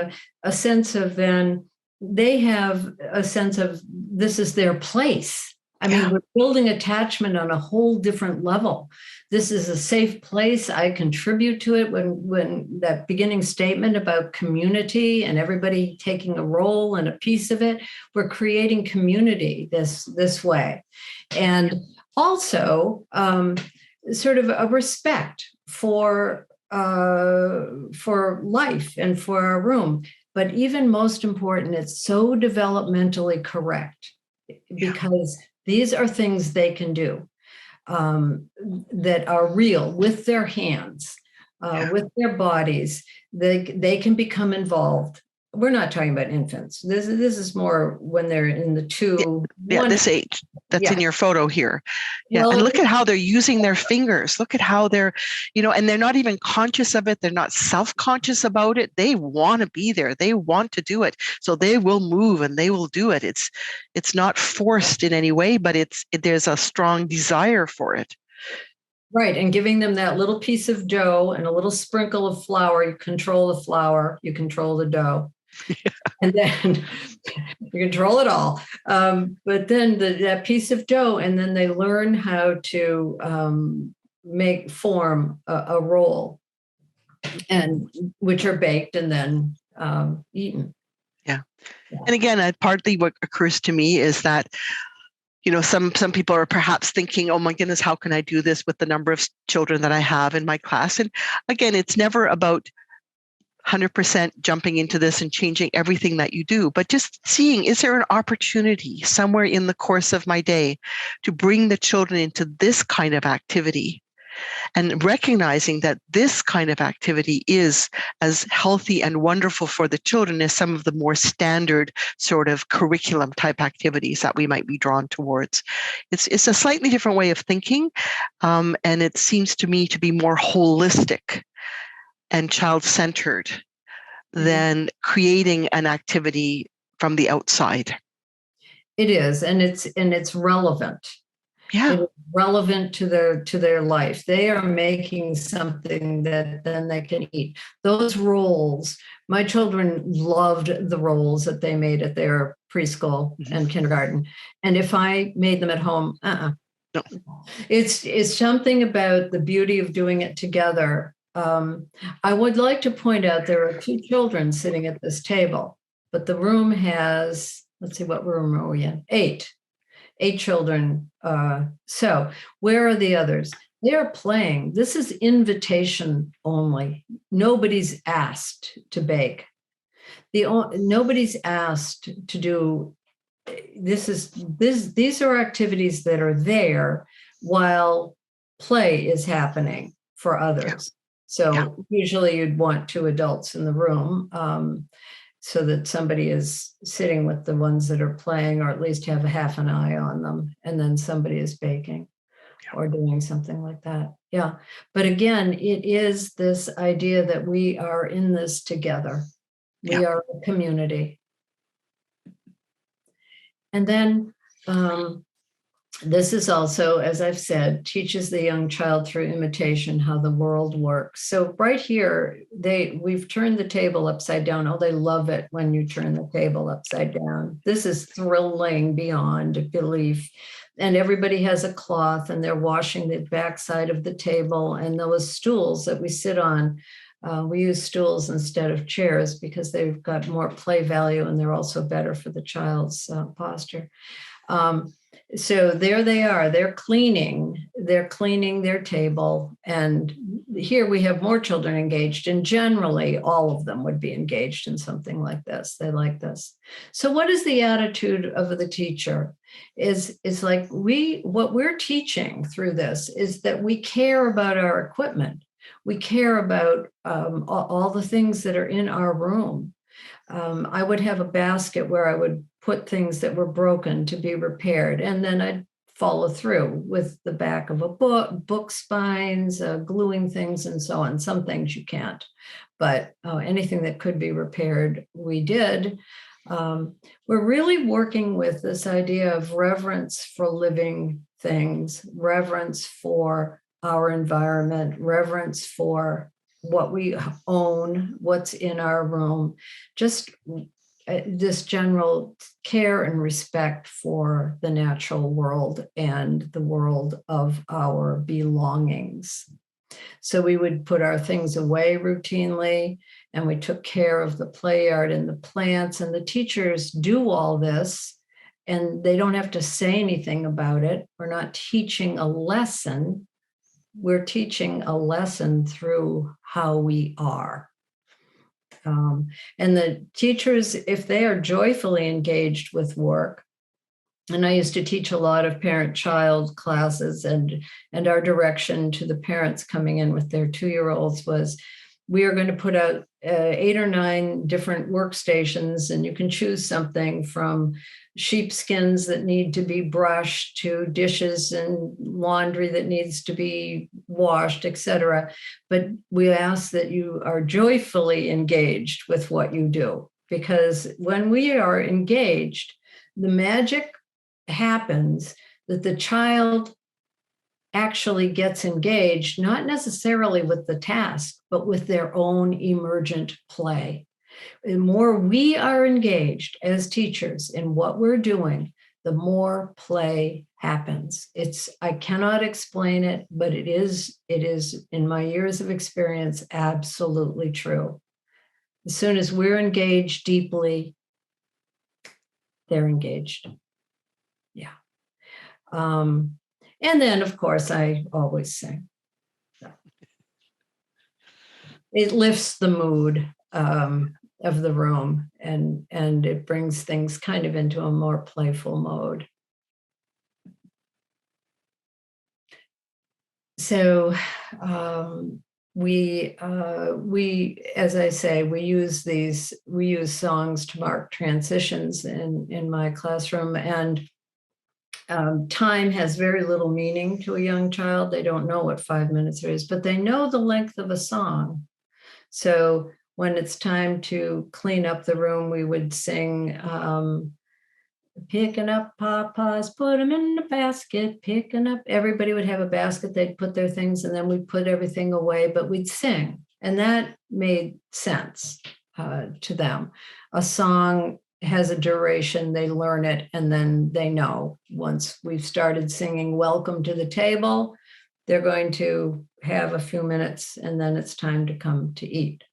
a sense of, then they have a sense of, this is their place. I mean, we're building attachment on a whole different level. This is a safe place. I contribute to it. When that beginning statement about community and everybody taking a role and a piece of it, we're creating community this way. And also sort of a respect for life and for our room. But even most important, it's so developmentally correct, because these are things they can do that are real with their hands, with their bodies. They can become involved. We're not talking about infants. This is more when they're in the this age that's in your photo here. Yeah, well, and look at how they're using their fingers. Look at how they're, and they're not even conscious of it. They're not self-conscious about it. They want to be there. They want to do it. So they will move and they will do it. It's not forced in any way, but there's a strong desire for it. Right. And giving them that little piece of dough and a little sprinkle of flour. You control the flour, you control the dough. Yeah. And then you control it all. But then that piece of dough, and then they learn how to form a roll, and which are baked and then eaten. Yeah. And again, partly what occurs to me is that, some people are perhaps thinking, oh my goodness, how can I do this with the number of children that I have in my class? And again, it's never about 100% jumping into this and changing everything that you do, but just seeing, is there an opportunity somewhere in the course of my day to bring the children into this kind of activity, and recognizing that this kind of activity is as healthy and wonderful for the children as some of the more standard sort of curriculum type activities that we might be drawn towards. It's a slightly different way of thinking, and it seems to me to be more holistic and child-centered than creating an activity from the outside. It is, and it's relevant. Yeah. It is relevant to their life. They are making something that then they can eat. Those rolls, my children loved the rolls that they made at their preschool and kindergarten. And if I made them at home, no. It's something about the beauty of doing it together. I would like to point out there are 2 children sitting at this table, but the room has, let's see, what room are we in? 8 children. So where are the others? They're playing. This is invitation only. Nobody's asked to bake. Nobody's asked to do these are activities that are there while play is happening for others. So usually you'd want 2 adults in the room, so that somebody is sitting with the ones that are playing, or at least have a half an eye on them, and then somebody is baking or doing something like that. Yeah. But again, it is this idea that we are in this together. We are a community. And then this is also, as I've said, teaches the young child through imitation how the world works. So right here, we've turned the table upside down. Oh, they love it when you turn the table upside down. This is thrilling beyond belief. And everybody has a cloth, and they're washing the backside of the table. And those stools that we sit on, we use stools instead of chairs because they've got more play value, and they're also better for the child's posture. So there they are, they're cleaning their table. And here we have more children engaged, and generally all of them would be engaged in something like this. They like this. So what is the attitude of the teacher? Is like what we're teaching through this is that we care about our equipment. We care about all the things that are in our room. I would have a basket where I would put things that were broken to be repaired, and then I'd follow through with the back of a book spines, gluing things, and so on. Some things you can't, but anything that could be repaired, we did. We're really working with this idea of reverence for living things, reverence for our environment, reverence for what we own, what's in our room, just this general care and respect for the natural world and the world of our belongings. So we would put our things away routinely, and we took care of the play yard and the plants, and the teachers do all this, and they don't have to say anything about it. We're not teaching a lesson. We're teaching a lesson through how we are. And the teachers, if they are joyfully engaged with work, and I used to teach a lot of parent-child classes, and our direction to the parents coming in with their 2-year-olds was, we are going to put out 8 or 9 different workstations, and you can choose something from sheepskins that need to be brushed to dishes and laundry that needs to be washed, etc. But we ask that you are joyfully engaged with what you do, because when we are engaged, the magic happens that the child actually gets engaged, not necessarily with the task, but with their own emergent play. The more we are engaged as teachers in what we're doing, the more play happens. I cannot explain it, but it is in my years of experience, absolutely true. As soon as we're engaged deeply, they're engaged. Yeah. And then, of course, I always sing. It lifts the mood of the room, and it brings things kind of into a more playful mode. So we, as I say, we use songs to mark transitions in my classroom, and time has very little meaning to a young child. They don't know what 5 minutes is, but they know the length of a song. So when it's time to clean up the room, we would sing, picking up pawpaws, put them in the basket, picking up. Everybody would have a basket, they'd put their things, and then we'd put everything away, but we'd sing. And that made sense to them. A song has a duration, they learn it, and then they know once we've started singing Welcome to the Table, they're going to have a few minutes, and then it's time to come to eat.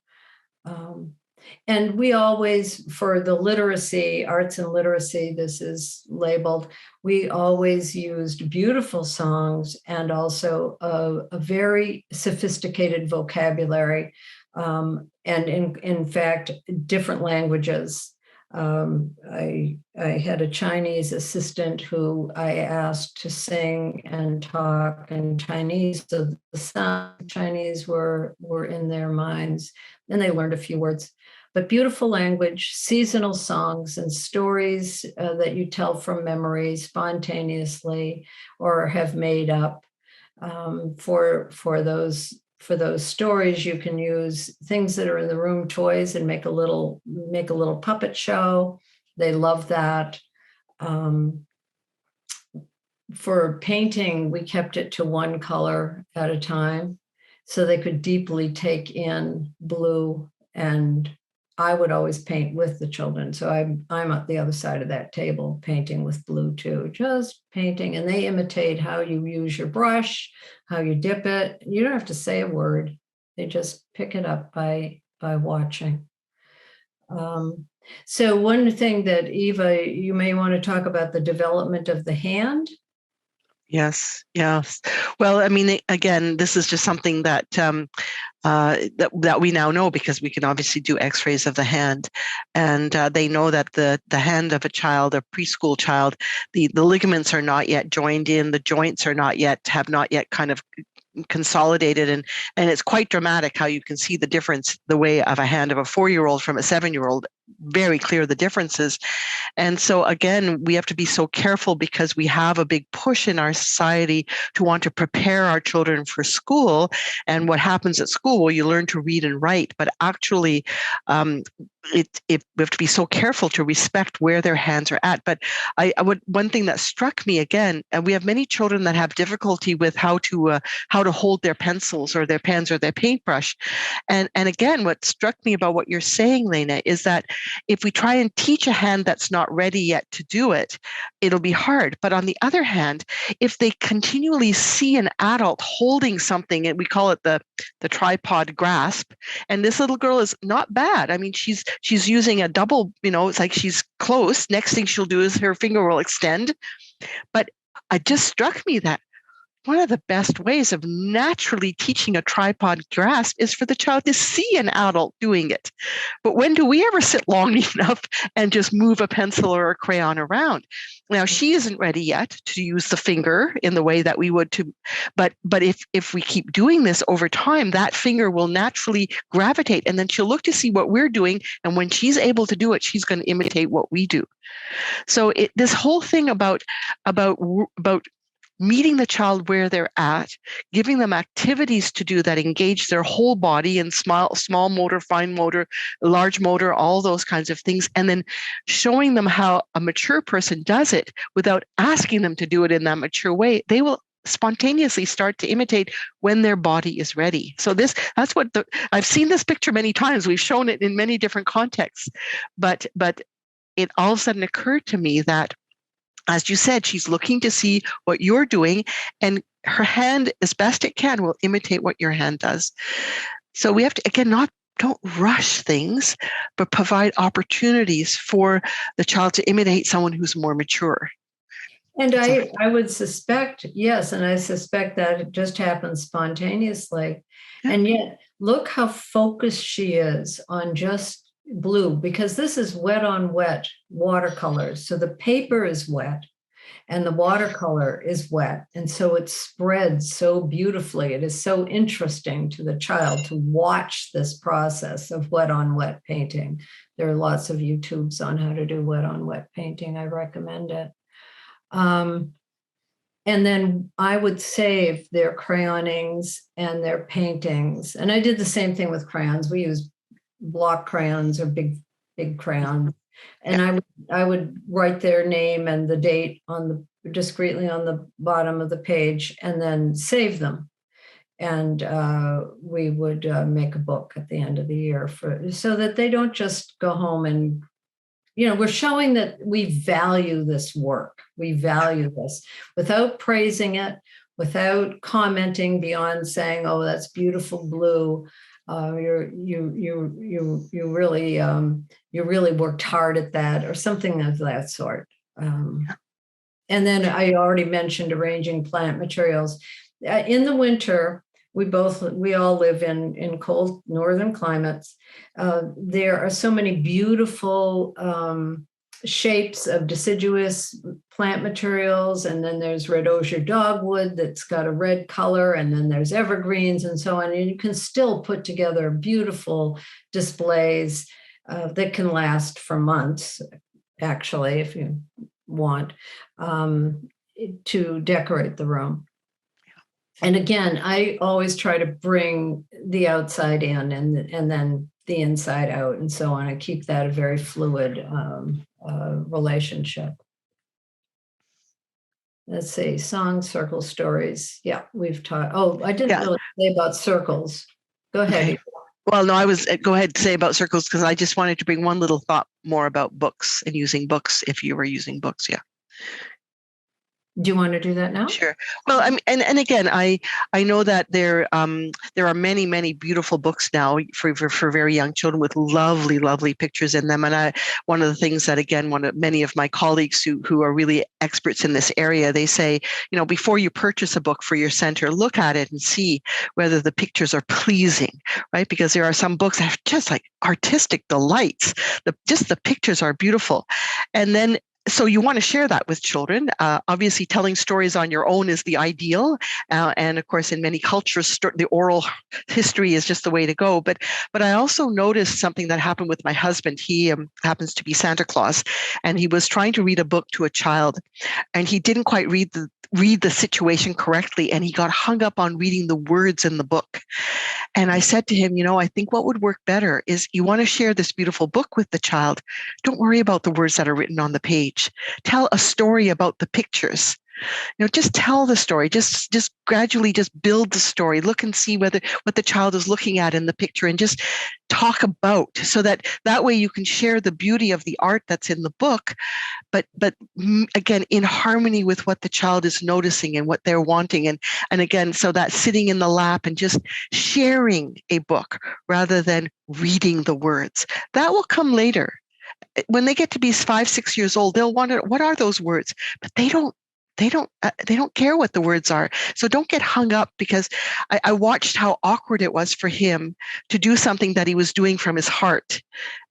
And we always, for the literacy, arts and literacy, this is labeled, we always used beautiful songs and also a very sophisticated vocabulary, and in fact, different languages. I had a Chinese assistant who I asked to sing and talk in Chinese, so the sound of Chinese were in their minds, and they learned a few words. But beautiful language, seasonal songs, and stories that you tell from memory spontaneously or have made up. For those stories, you can use things that are in the room, toys, and make a little puppet show. They love that. For painting, we kept it to one color at a time, so they could deeply take in blue, and I would always paint with the children. So I'm at the other side of that table painting with blue too, just painting, and they imitate how you use your brush, how you dip it. You don't have to say a word. They just pick it up by watching. So one thing that, Eva, you may want to talk about the development of the hand. Yes. Well, I mean, again, this is just something that that we now know, because we can obviously do X-rays of the hand, and they know that the hand of a child, a preschool child, the ligaments are not yet joined in, the joints are have not yet kind of consolidated, and it's quite dramatic how you can see the difference, the way of a hand of a 4-year-old from a 7-year-old. Very clear the differences. And so again, we have to be so careful, because we have a big push in our society to want to prepare our children for school. And what happens at school? Well, you learn to read and write, but actually we have to be so careful to respect where their hands are at. But one thing that struck me again, and we have many children that have difficulty with how to hold their pencils or their pens or their paintbrush. And again, what struck me about what you're saying, Lena, is that if we try and teach a hand that's not ready yet to do it, it'll be hard. But on the other hand, if they continually see an adult holding something, and we call it the tripod grasp, and this little girl is not bad. I mean, she's using a double, it's like she's close. Next thing she'll do is her finger will extend. But it just struck me that one of the best ways of naturally teaching a tripod grasp is for the child to see an adult doing it. But when do we ever sit long enough and just move a pencil or a crayon around? Now, she isn't ready yet to use the finger in the way that we would to, but if we keep doing this over time, that finger will naturally gravitate, and then she'll look to see what we're doing. And when she's able to do it, she's going to imitate what we do. So this whole thing about meeting the child where they're at, giving them activities to do that engage their whole body in small motor, fine motor, large motor, all those kinds of things, and then showing them how a mature person does it without asking them to do it in that mature way, they will spontaneously start to imitate when their body is ready. So that's what I've seen this picture many times. We've shown it in many different contexts, but it all of a sudden occurred to me that, as you said, she's looking to see what you're doing, and her hand, as best it can, will imitate what your hand does. So we have to, again, don't rush things, but provide opportunities for the child to imitate someone who's more mature. And I would suspect, yes, and I suspect that it just happens spontaneously. Yeah. And yet, look how focused she is on just blue, because this is wet on wet watercolors. So the paper is wet and the watercolor is wet. And so it spreads so beautifully. It is so interesting to the child to watch this process of wet on wet painting. There are lots of YouTubes on how to do wet on wet painting. I recommend it. And then I would save their crayonings and their paintings. And I did the same thing with crayons. We use block crayons or big crayons, and I would write their name and the date discreetly on the bottom of the page, and then save them. And we would make a book at the end of the year so that they don't just go home and, we're showing that we value this work. We value this without praising it, without commenting beyond saying, "Oh, that's beautiful blue. You really worked hard at that," or something of that sort. And then I already mentioned arranging plant materials. In the winter, we all live in cold northern climates. There are so many beautiful shapes of deciduous plant materials, and then there's red osier dogwood that's got a red color, and then there's evergreens and so on. And you can still put together beautiful displays that can last for months, actually, if you want, to decorate the room. And again, I always try to bring the outside in and then the inside out and so on. I keep that a very fluid relationship. Let's see, songs, circles, stories. Yeah, we've taught. Oh, I didn't really say about circles. Go ahead. Okay. Well, no, I was, go ahead and say about circles, because I just wanted to bring one little thought more about books and using books if you were using books. Yeah. Do you want to do that now? Sure. Well, I mean, and again, I know that there are many beautiful books now for very young children with lovely pictures in them. And one of the things that, again, many of my colleagues who are really experts in this area, they say, before you purchase a book for your center, look at it and see whether the pictures are pleasing, right? Because there are some books that have just like artistic delights. Just the pictures are beautiful, and then. So you want to share that with children. Obviously, telling stories on your own is the ideal, and of course, in many cultures, the oral history is just the way to go. But I also noticed something that happened with my husband. He happens to be Santa Claus, and he was trying to read a book to a child, and he didn't quite read the situation correctly, and he got hung up on reading the words in the book. And I said to him, I think what would work better is you want to share this beautiful book with the child. Don't worry about the words that are written on the page. Tell a story about the pictures. Just tell the story. Just gradually just build the story. Look and see what the child is looking at in the picture, and just talk about, so that way you can share the beauty of the art that's in the book, but again, in harmony with what the child is noticing and what they're wanting. And again, so that sitting in the lap and just sharing a book rather than reading the words, that will come later. When they get to be 5, 6 years old, they'll wonder, what are those words? But they don't care what the words are. So don't get hung up, because I watched how awkward it was for him to do something that he was doing from his heart.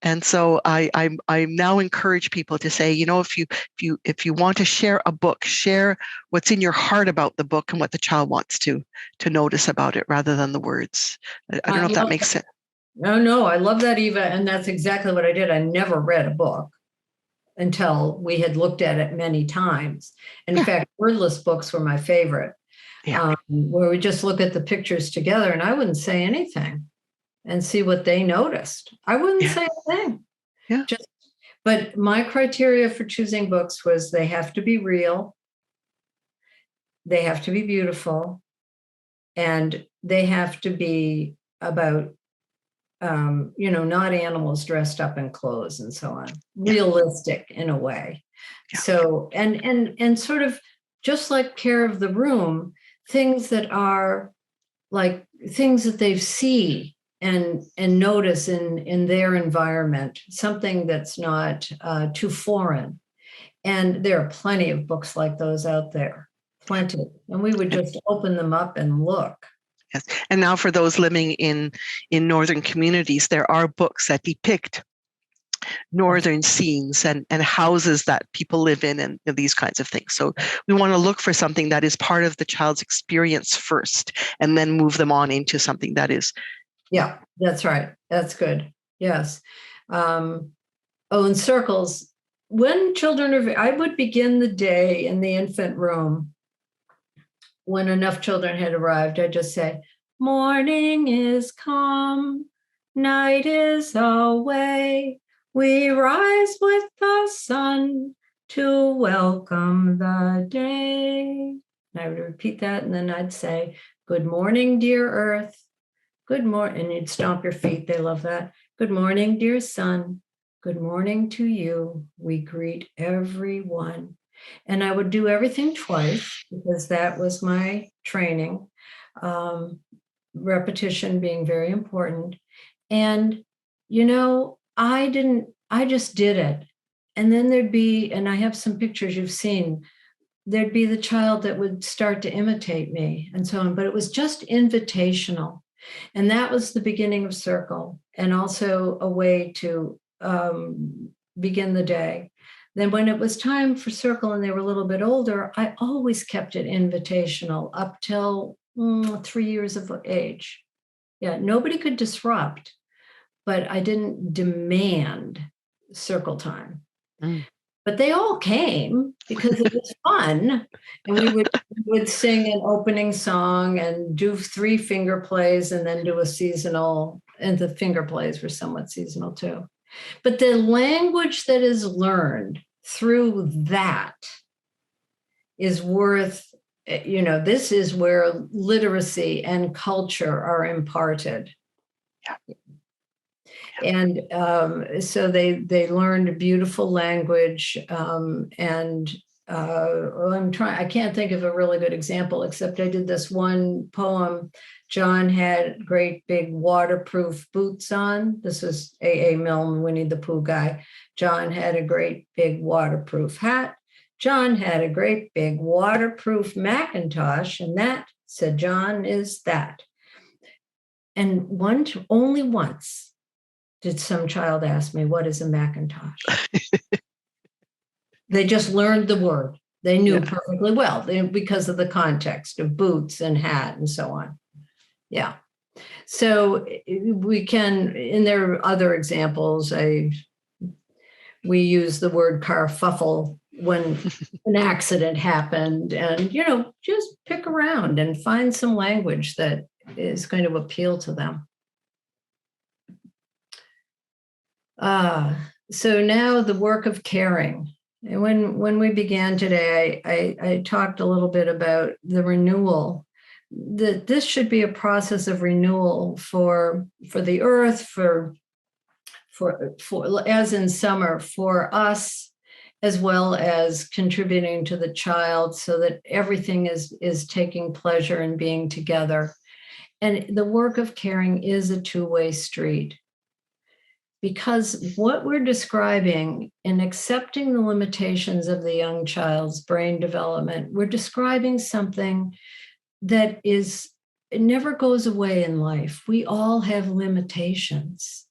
And so I now encourage people to say, if you want to share a book, share what's in your heart about the book and what the child wants to notice about it, rather than the words. I don't know if that makes sense. No, I love that, Eva. And that's exactly what I did. I never read a book until we had looked at it many times. And in fact, wordless books were my favorite, where we just look at the pictures together, and I wouldn't say anything and see what they noticed. I wouldn't say anything. Yeah. But my criteria for choosing books was they have to be real, they have to be beautiful, and they have to be about not animals dressed up in clothes and so on, realistic in a way. Yeah. So, and sort of just like care of the room, things that are like things that they see and notice in their environment, something that's not too foreign. And there are plenty of books like those out there, plenty. And we would just open them up and look. Yes. And now for those living in northern communities, there are books that depict northern scenes and houses that people live in, and these kinds of things. So we want to look for something that is part of the child's experience first, and then move them on into something that is. Yeah, that's right. That's good. Yes. And circles. When children I would begin the day in the infant room. When enough children had arrived, I'd just say, morning is come, night is away. We rise with the sun to welcome the day. And I would repeat that, and then I'd say, good morning, dear earth. Good morning. And you'd stomp your feet. They love that. Good morning, dear sun. Good morning to you. We greet everyone. And I would do everything twice, because that was my training, repetition being very important. And, I just did it. And then and I have some pictures you've seen, there'd be the child that would start to imitate me and so on, but it was just invitational. And that was the beginning of circle, and also a way to begin the day. Then when it was time for circle and they were a little bit older, I always kept it invitational up till 3 years of age. Yeah, nobody could disrupt, but I didn't demand circle time. Mm. But they all came because it was fun. And we would sing an opening song and do 3 finger plays and then do a seasonal, and the finger plays were somewhat seasonal too. But the language that is learned through that is worth, this is where literacy and culture are imparted. Yeah. And so they learned a beautiful language. I can't think of a really good example, except I did this one poem. John had great big waterproof boots on. This was A.A. Milne, Winnie the Pooh guy. John had a great big waterproof hat. John had a great big waterproof Macintosh, and that, said John, is that. And only once did some child ask me, what is a Macintosh? They just learned the word. They knew perfectly well because of the context of boots and hat and so on. Yeah. So we can, and there are other examples. We use the word carfuffle when an accident happened, and, just pick around and find some language that is going to appeal to them. So now the work of caring. And when we began today, I talked a little bit about the renewal. That this should be a process of renewal for the earth, for as in summer, for us, as well as contributing to the child, so that everything is taking pleasure in being together. And the work of caring is a two-way street. Because what we're describing in accepting the limitations of the young child's brain development, we're describing something that it never goes away in life. We all have limitations.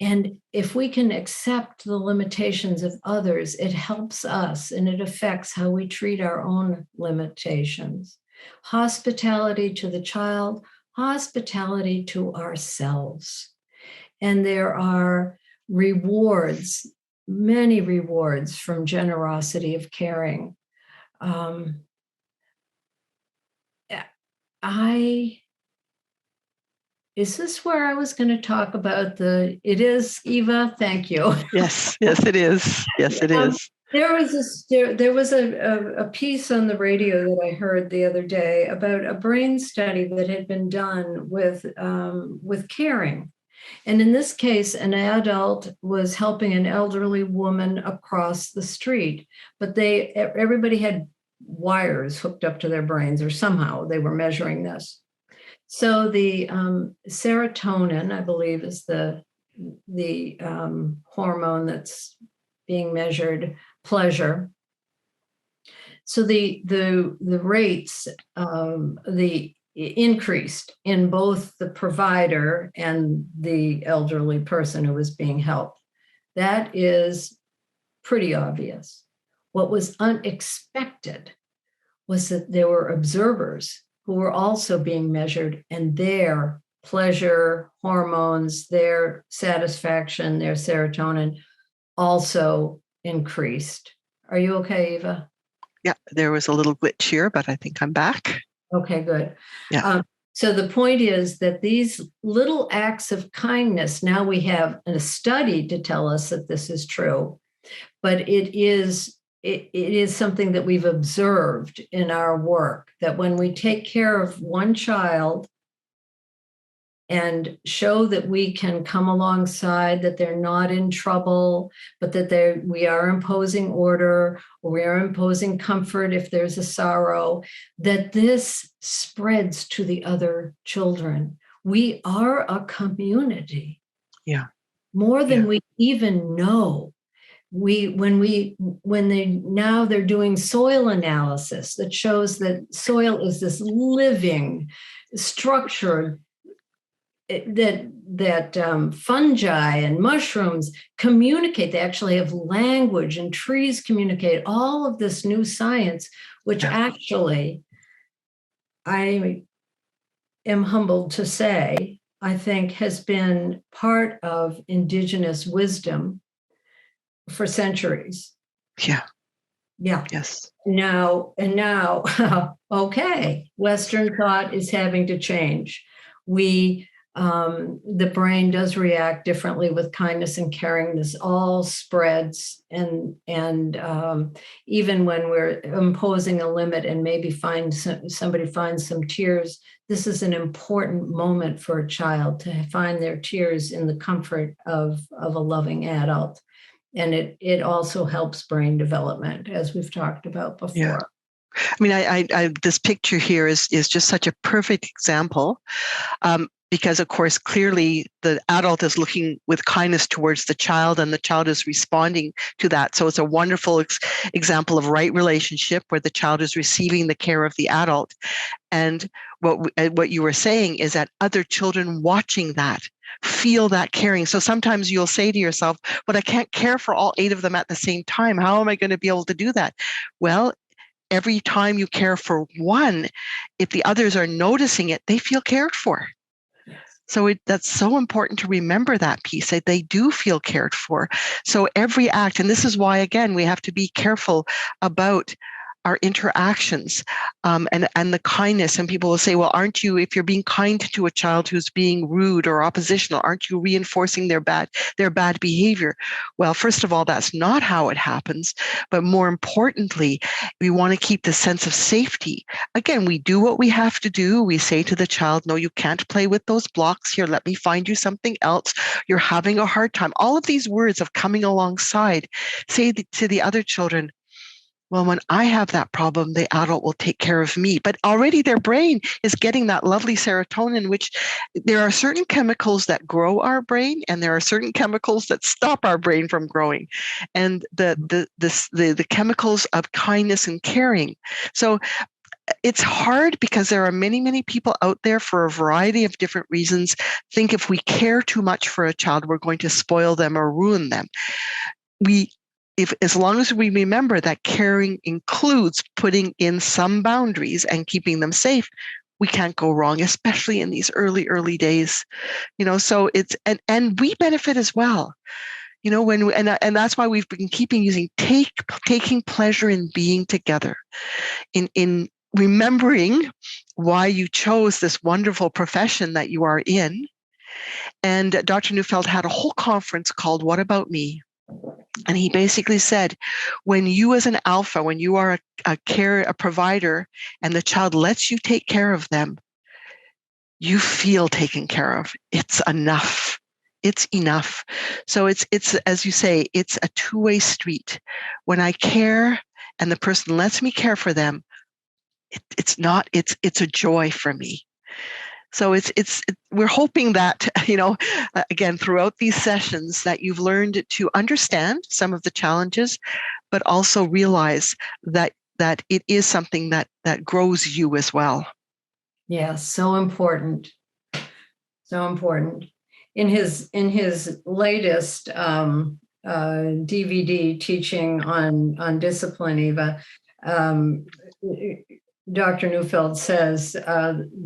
And if we can accept the limitations of others, it helps us and it affects how we treat our own limitations. Hospitality to the child, hospitality to ourselves. And there are rewards, many rewards from generosity of caring. Is this where I was going to talk about it is, Eva? Thank you. Yes, it is. Yes, it is. There was a piece on the radio that I heard the other day about a brain study that had been done with caring. And in this case, an adult was helping an elderly woman across the street, but everybody had wires hooked up to their brains, or somehow they were measuring this. So the serotonin, I believe, is the hormone that's being measured, pleasure. So the rates, the increased in both the provider and the elderly person who was being helped. That is pretty obvious. What was unexpected was that there were observers who were also being measured, and their pleasure hormones, their satisfaction, their serotonin also increased. Are you okay, Eva? Yeah, there was a little glitch here, but I think I'm back. Okay, good. Yeah. So the point is that these little acts of kindness, now we have a study to tell us that this is true, but it is something that we've observed in our work, that when we take care of one child and show that we can come alongside, that they're not in trouble, but that we are imposing order, or we are imposing comfort if there's a sorrow, that this spreads to the other children. We are a community. Yeah. More than we even know. they're doing soil analysis that shows that soil is this living structure, that fungi and mushrooms communicate. They actually have language, and trees communicate. All of this new science, which actually, I am humbled to say, I think has been part of indigenous wisdom for centuries. Yeah. Yeah. Yes. Now, okay, Western thought is having to change. The brain does react differently with kindness and caring. This all spreads, and even when we're imposing a limit and maybe somebody finds some tears, this is an important moment for a child to find their tears in the comfort of a loving adult. And it also helps brain development, as we've talked about before. Yeah. I mean, I this picture here is just such a perfect example, because of course, clearly the adult is looking with kindness towards the child, and the child is responding to that. So it's a wonderful example of right relationship where the child is receiving the care of the adult. And what you were saying is that other children watching that feel that caring. So sometimes you'll say to yourself, but I can't care for all 8 of them at the same time. How am I going to be able to do that? Well, every time you care for one, if the others are noticing it, they feel cared for. So that's so important to remember that piece, that they do feel cared for. So every act, and this is why, again, we have to be careful about our interactions, and the kindness. And people will say, well, if you're being kind to a child who's being rude or oppositional, aren't you reinforcing their bad behavior? Well, first of all, that's not how it happens. But more importantly, we want to keep the sense of safety. Again, we do what we have to do. We say to the child, no, you can't play with those blocks here. Let me find you something else. You're having a hard time. All of these words of coming alongside, say to the other children, well, when I have that problem, the adult will take care of me. But already their brain is getting that lovely serotonin, which there are certain chemicals that grow our brain, and there are certain chemicals that stop our brain from growing. And the chemicals of kindness and caring. So it's hard because there are many, many people out there for a variety of different reasons think if we care too much for a child, we're going to spoil them or ruin them. As long as we remember that caring includes putting in some boundaries and keeping them safe, we can't go wrong, especially in these early days. So it's, and we benefit as well. And that's why we've been using taking pleasure in being together, in remembering why you chose this wonderful profession that you are in. And Dr. Neufeld had a whole conference called What About Me? And he basically said, when you as an alpha, when you are a provider, and the child lets you take care of them, you feel taken care of. It's enough. It's enough. So it's as you say, it's a two-way street. When I care and the person lets me care for them, it's a joy for me. So we're hoping that, again, throughout these sessions that you've learned to understand some of the challenges, but also realize that it is something that grows you as well. Yeah, so important. So important. In his latest DVD teaching on discipline, Eva, Dr. Neufeld says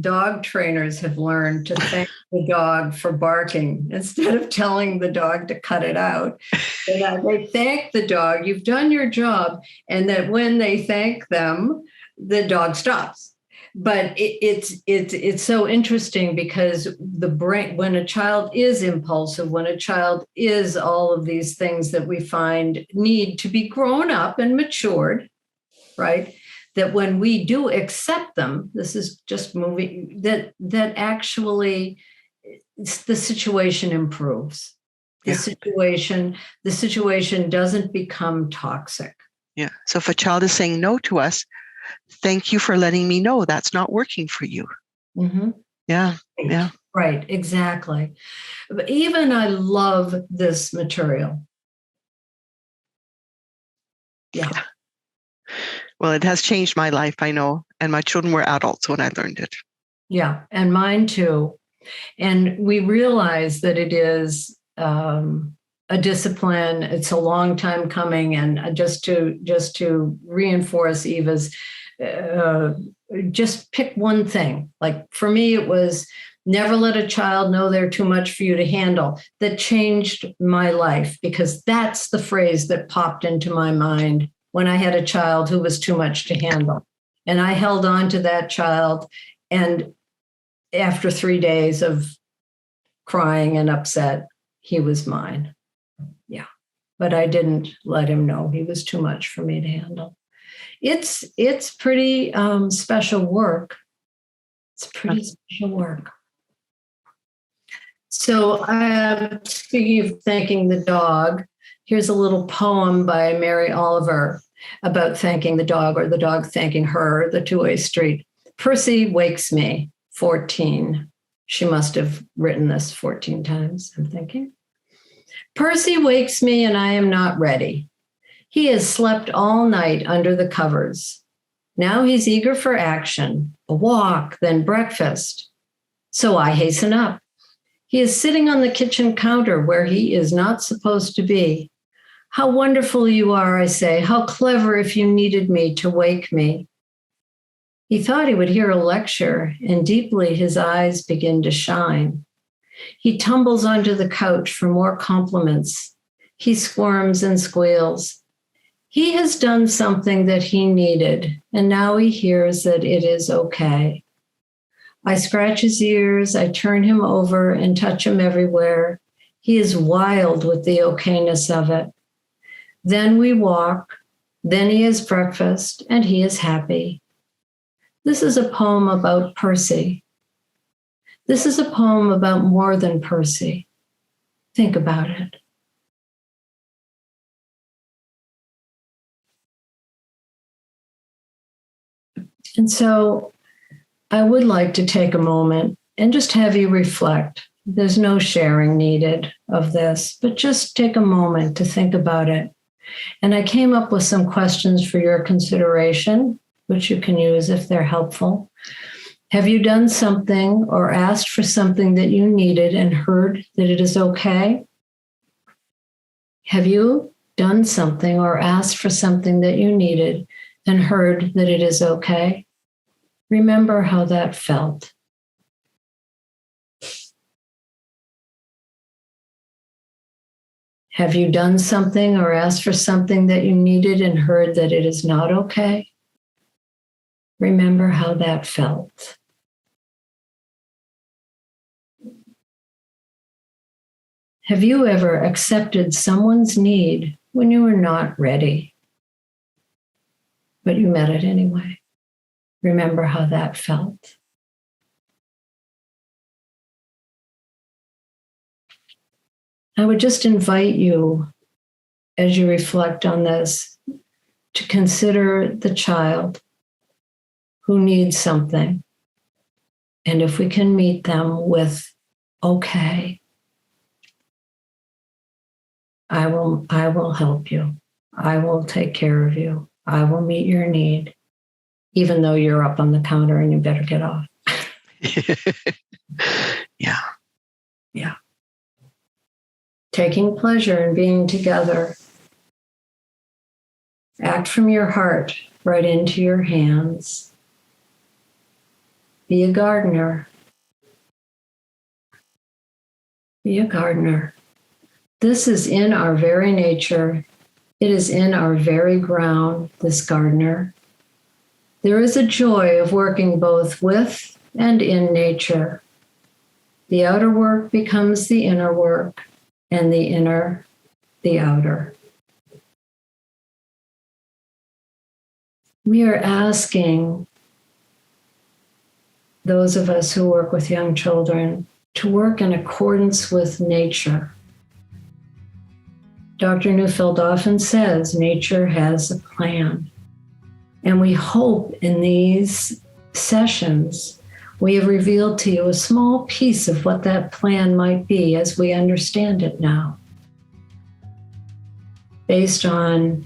dog trainers have learned to thank the dog for barking instead of telling the dog to cut it out. They thank the dog, you've done your job, and that when they thank them, the dog stops. But it's so interesting because the brain, when a child is impulsive, when a child is all of these things that we find need to be grown up and matured, right? That when we do accept them, this is just moving, that actually the situation improves. The situation doesn't become toxic. Yeah. So if a child is saying no to us, thank you for letting me know that's not working for you. Mm-hmm. Yeah. Right. Yeah. Right. Exactly. But even I love this material. Yeah. Well, it has changed my life, I know. And my children were adults when I learned it. Yeah. And mine too. And we realize that it is a discipline. It's a long time coming. And just to reinforce Eva's, just pick one thing. Like for me, it was never let a child know they're too much for you to handle. That changed my life, because that's the phrase that popped into my mind when I had a child who was too much to handle. And I held on to that child. And after 3 days of crying and upset, he was mine. Yeah. But I didn't let him know he was too much for me to handle. It's pretty special work. It's pretty special work. So speaking of thanking the dog, here's a little poem by Mary Oliver about thanking the dog, or the dog thanking her, the two-way street. Percy wakes me, 14. She must have written this 14 times, I'm thinking. Percy wakes me and I am not ready. He has slept all night under the covers. Now he's eager for action, a walk, then breakfast. So I hasten up. He is sitting on the kitchen counter where he is not supposed to be. How wonderful you are, I say. How clever if you needed me to wake me. He thought he would hear a lecture, and deeply his eyes begin to shine. He tumbles onto the couch for more compliments. He squirms and squeals. He has done something that he needed, and now he hears that it is okay. I scratch his ears, I turn him over and touch him everywhere. He is wild with the okayness of it. Then we walk, then he has breakfast, and he is happy. This is a poem about Percy. This is a poem about more than Percy. Think about it. And so I would like to take a moment and just have you reflect. There's no sharing needed of this, but just take a moment to think about it. And I came up with some questions for your consideration, which you can use if they're helpful. Have you done something or asked for something that you needed and heard that it is okay? Have you done something or asked for something that you needed and heard that it is okay? Remember how that felt. Have you done something or asked for something that you needed and heard that it is not okay? Remember how that felt. Have you ever accepted someone's need when you were not ready, but you met it anyway? Remember how that felt. I would just invite you, as you reflect on this, to consider the child who needs something. And if we can meet them with, okay, I will help you. I will take care of you. I will meet your need, even though you're up on the counter and you better get off. Yeah. Yeah. Taking pleasure in being together. Act from your heart right into your hands. Be a gardener. Be a gardener. This is in our very nature. It is in our very ground, this gardener. There is a joy of working both with and in nature. The outer work becomes the inner work, and the inner, the outer. We are asking those of us who work with young children to work in accordance with nature. Dr. Neufeld often says nature has a plan. And we hope in these sessions, we have revealed to you a small piece of what that plan might be as we understand it now, based on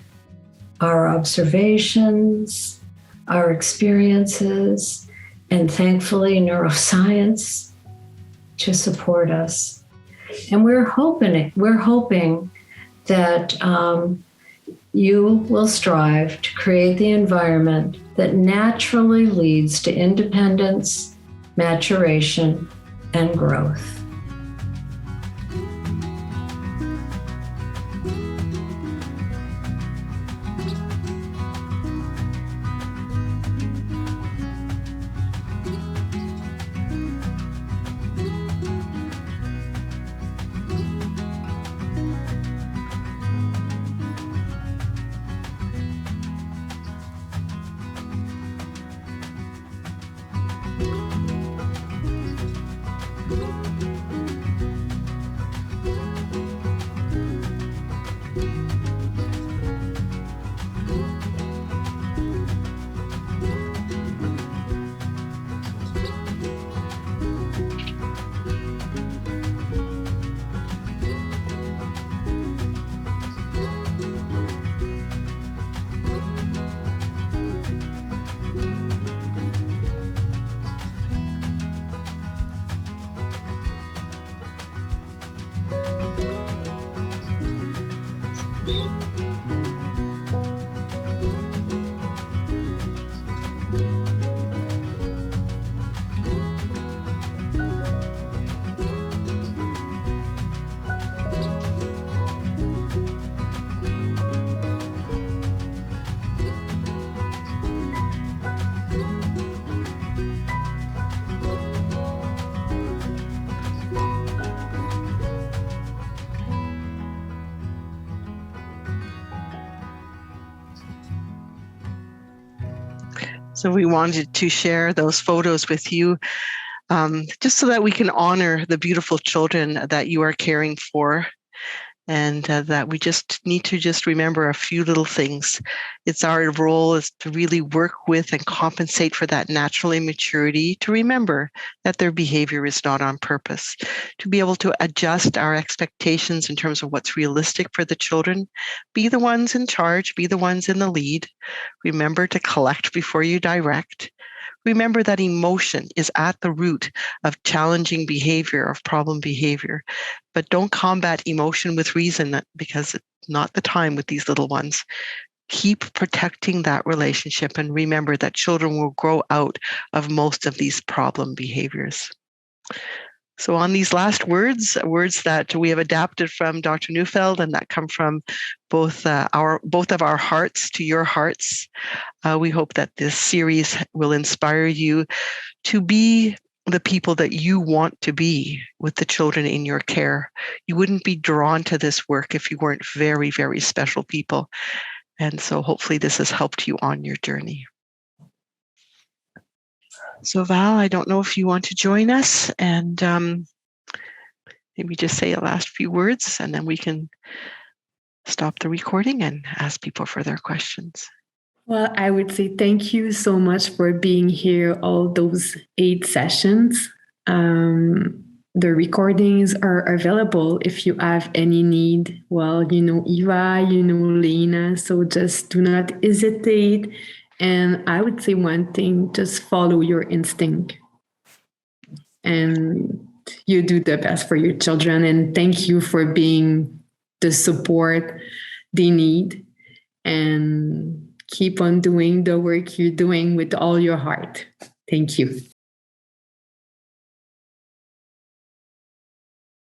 our observations, our experiences, and thankfully neuroscience to support us. And we're hoping that you will strive to create the environment that naturally leads to independence, maturation, and growth. So we wanted to share those photos with you, just so that we can honor the beautiful children that you are caring for, and that we just need to just remember a few little things. It's our role is to really work with and compensate for that natural immaturity, to remember that their behavior is not on purpose, to be able to adjust our expectations in terms of what's realistic for the children, be the ones in charge, be the ones in the lead. Remember to collect before you direct. Remember that emotion is at the root of challenging behavior, of problem behavior. But don't combat emotion with reason, because it's not the time with these little ones. Keep protecting that relationship, and remember that children will grow out of most of these problem behaviors. So on these last words that we have adapted from Dr. Neufeld and that come from both of our hearts to your hearts, we hope that this series will inspire you to be the people that you want to be with the children in your care. You wouldn't be drawn to this work if you weren't very, very special people. And so hopefully this has helped you on your journey. So Val, I don't know if you want to join us and maybe just say a last few words, and then we can stop the recording and ask people for their questions. Well, I would say thank you so much for being here all those 8 sessions. The recordings are available if you have any need. Well, you know Eva, you know Lena, so just do not hesitate. And I would say one thing, just follow your instinct. And you do the best for your children. And thank you for being the support they need. And keep on doing the work you're doing with all your heart. Thank you.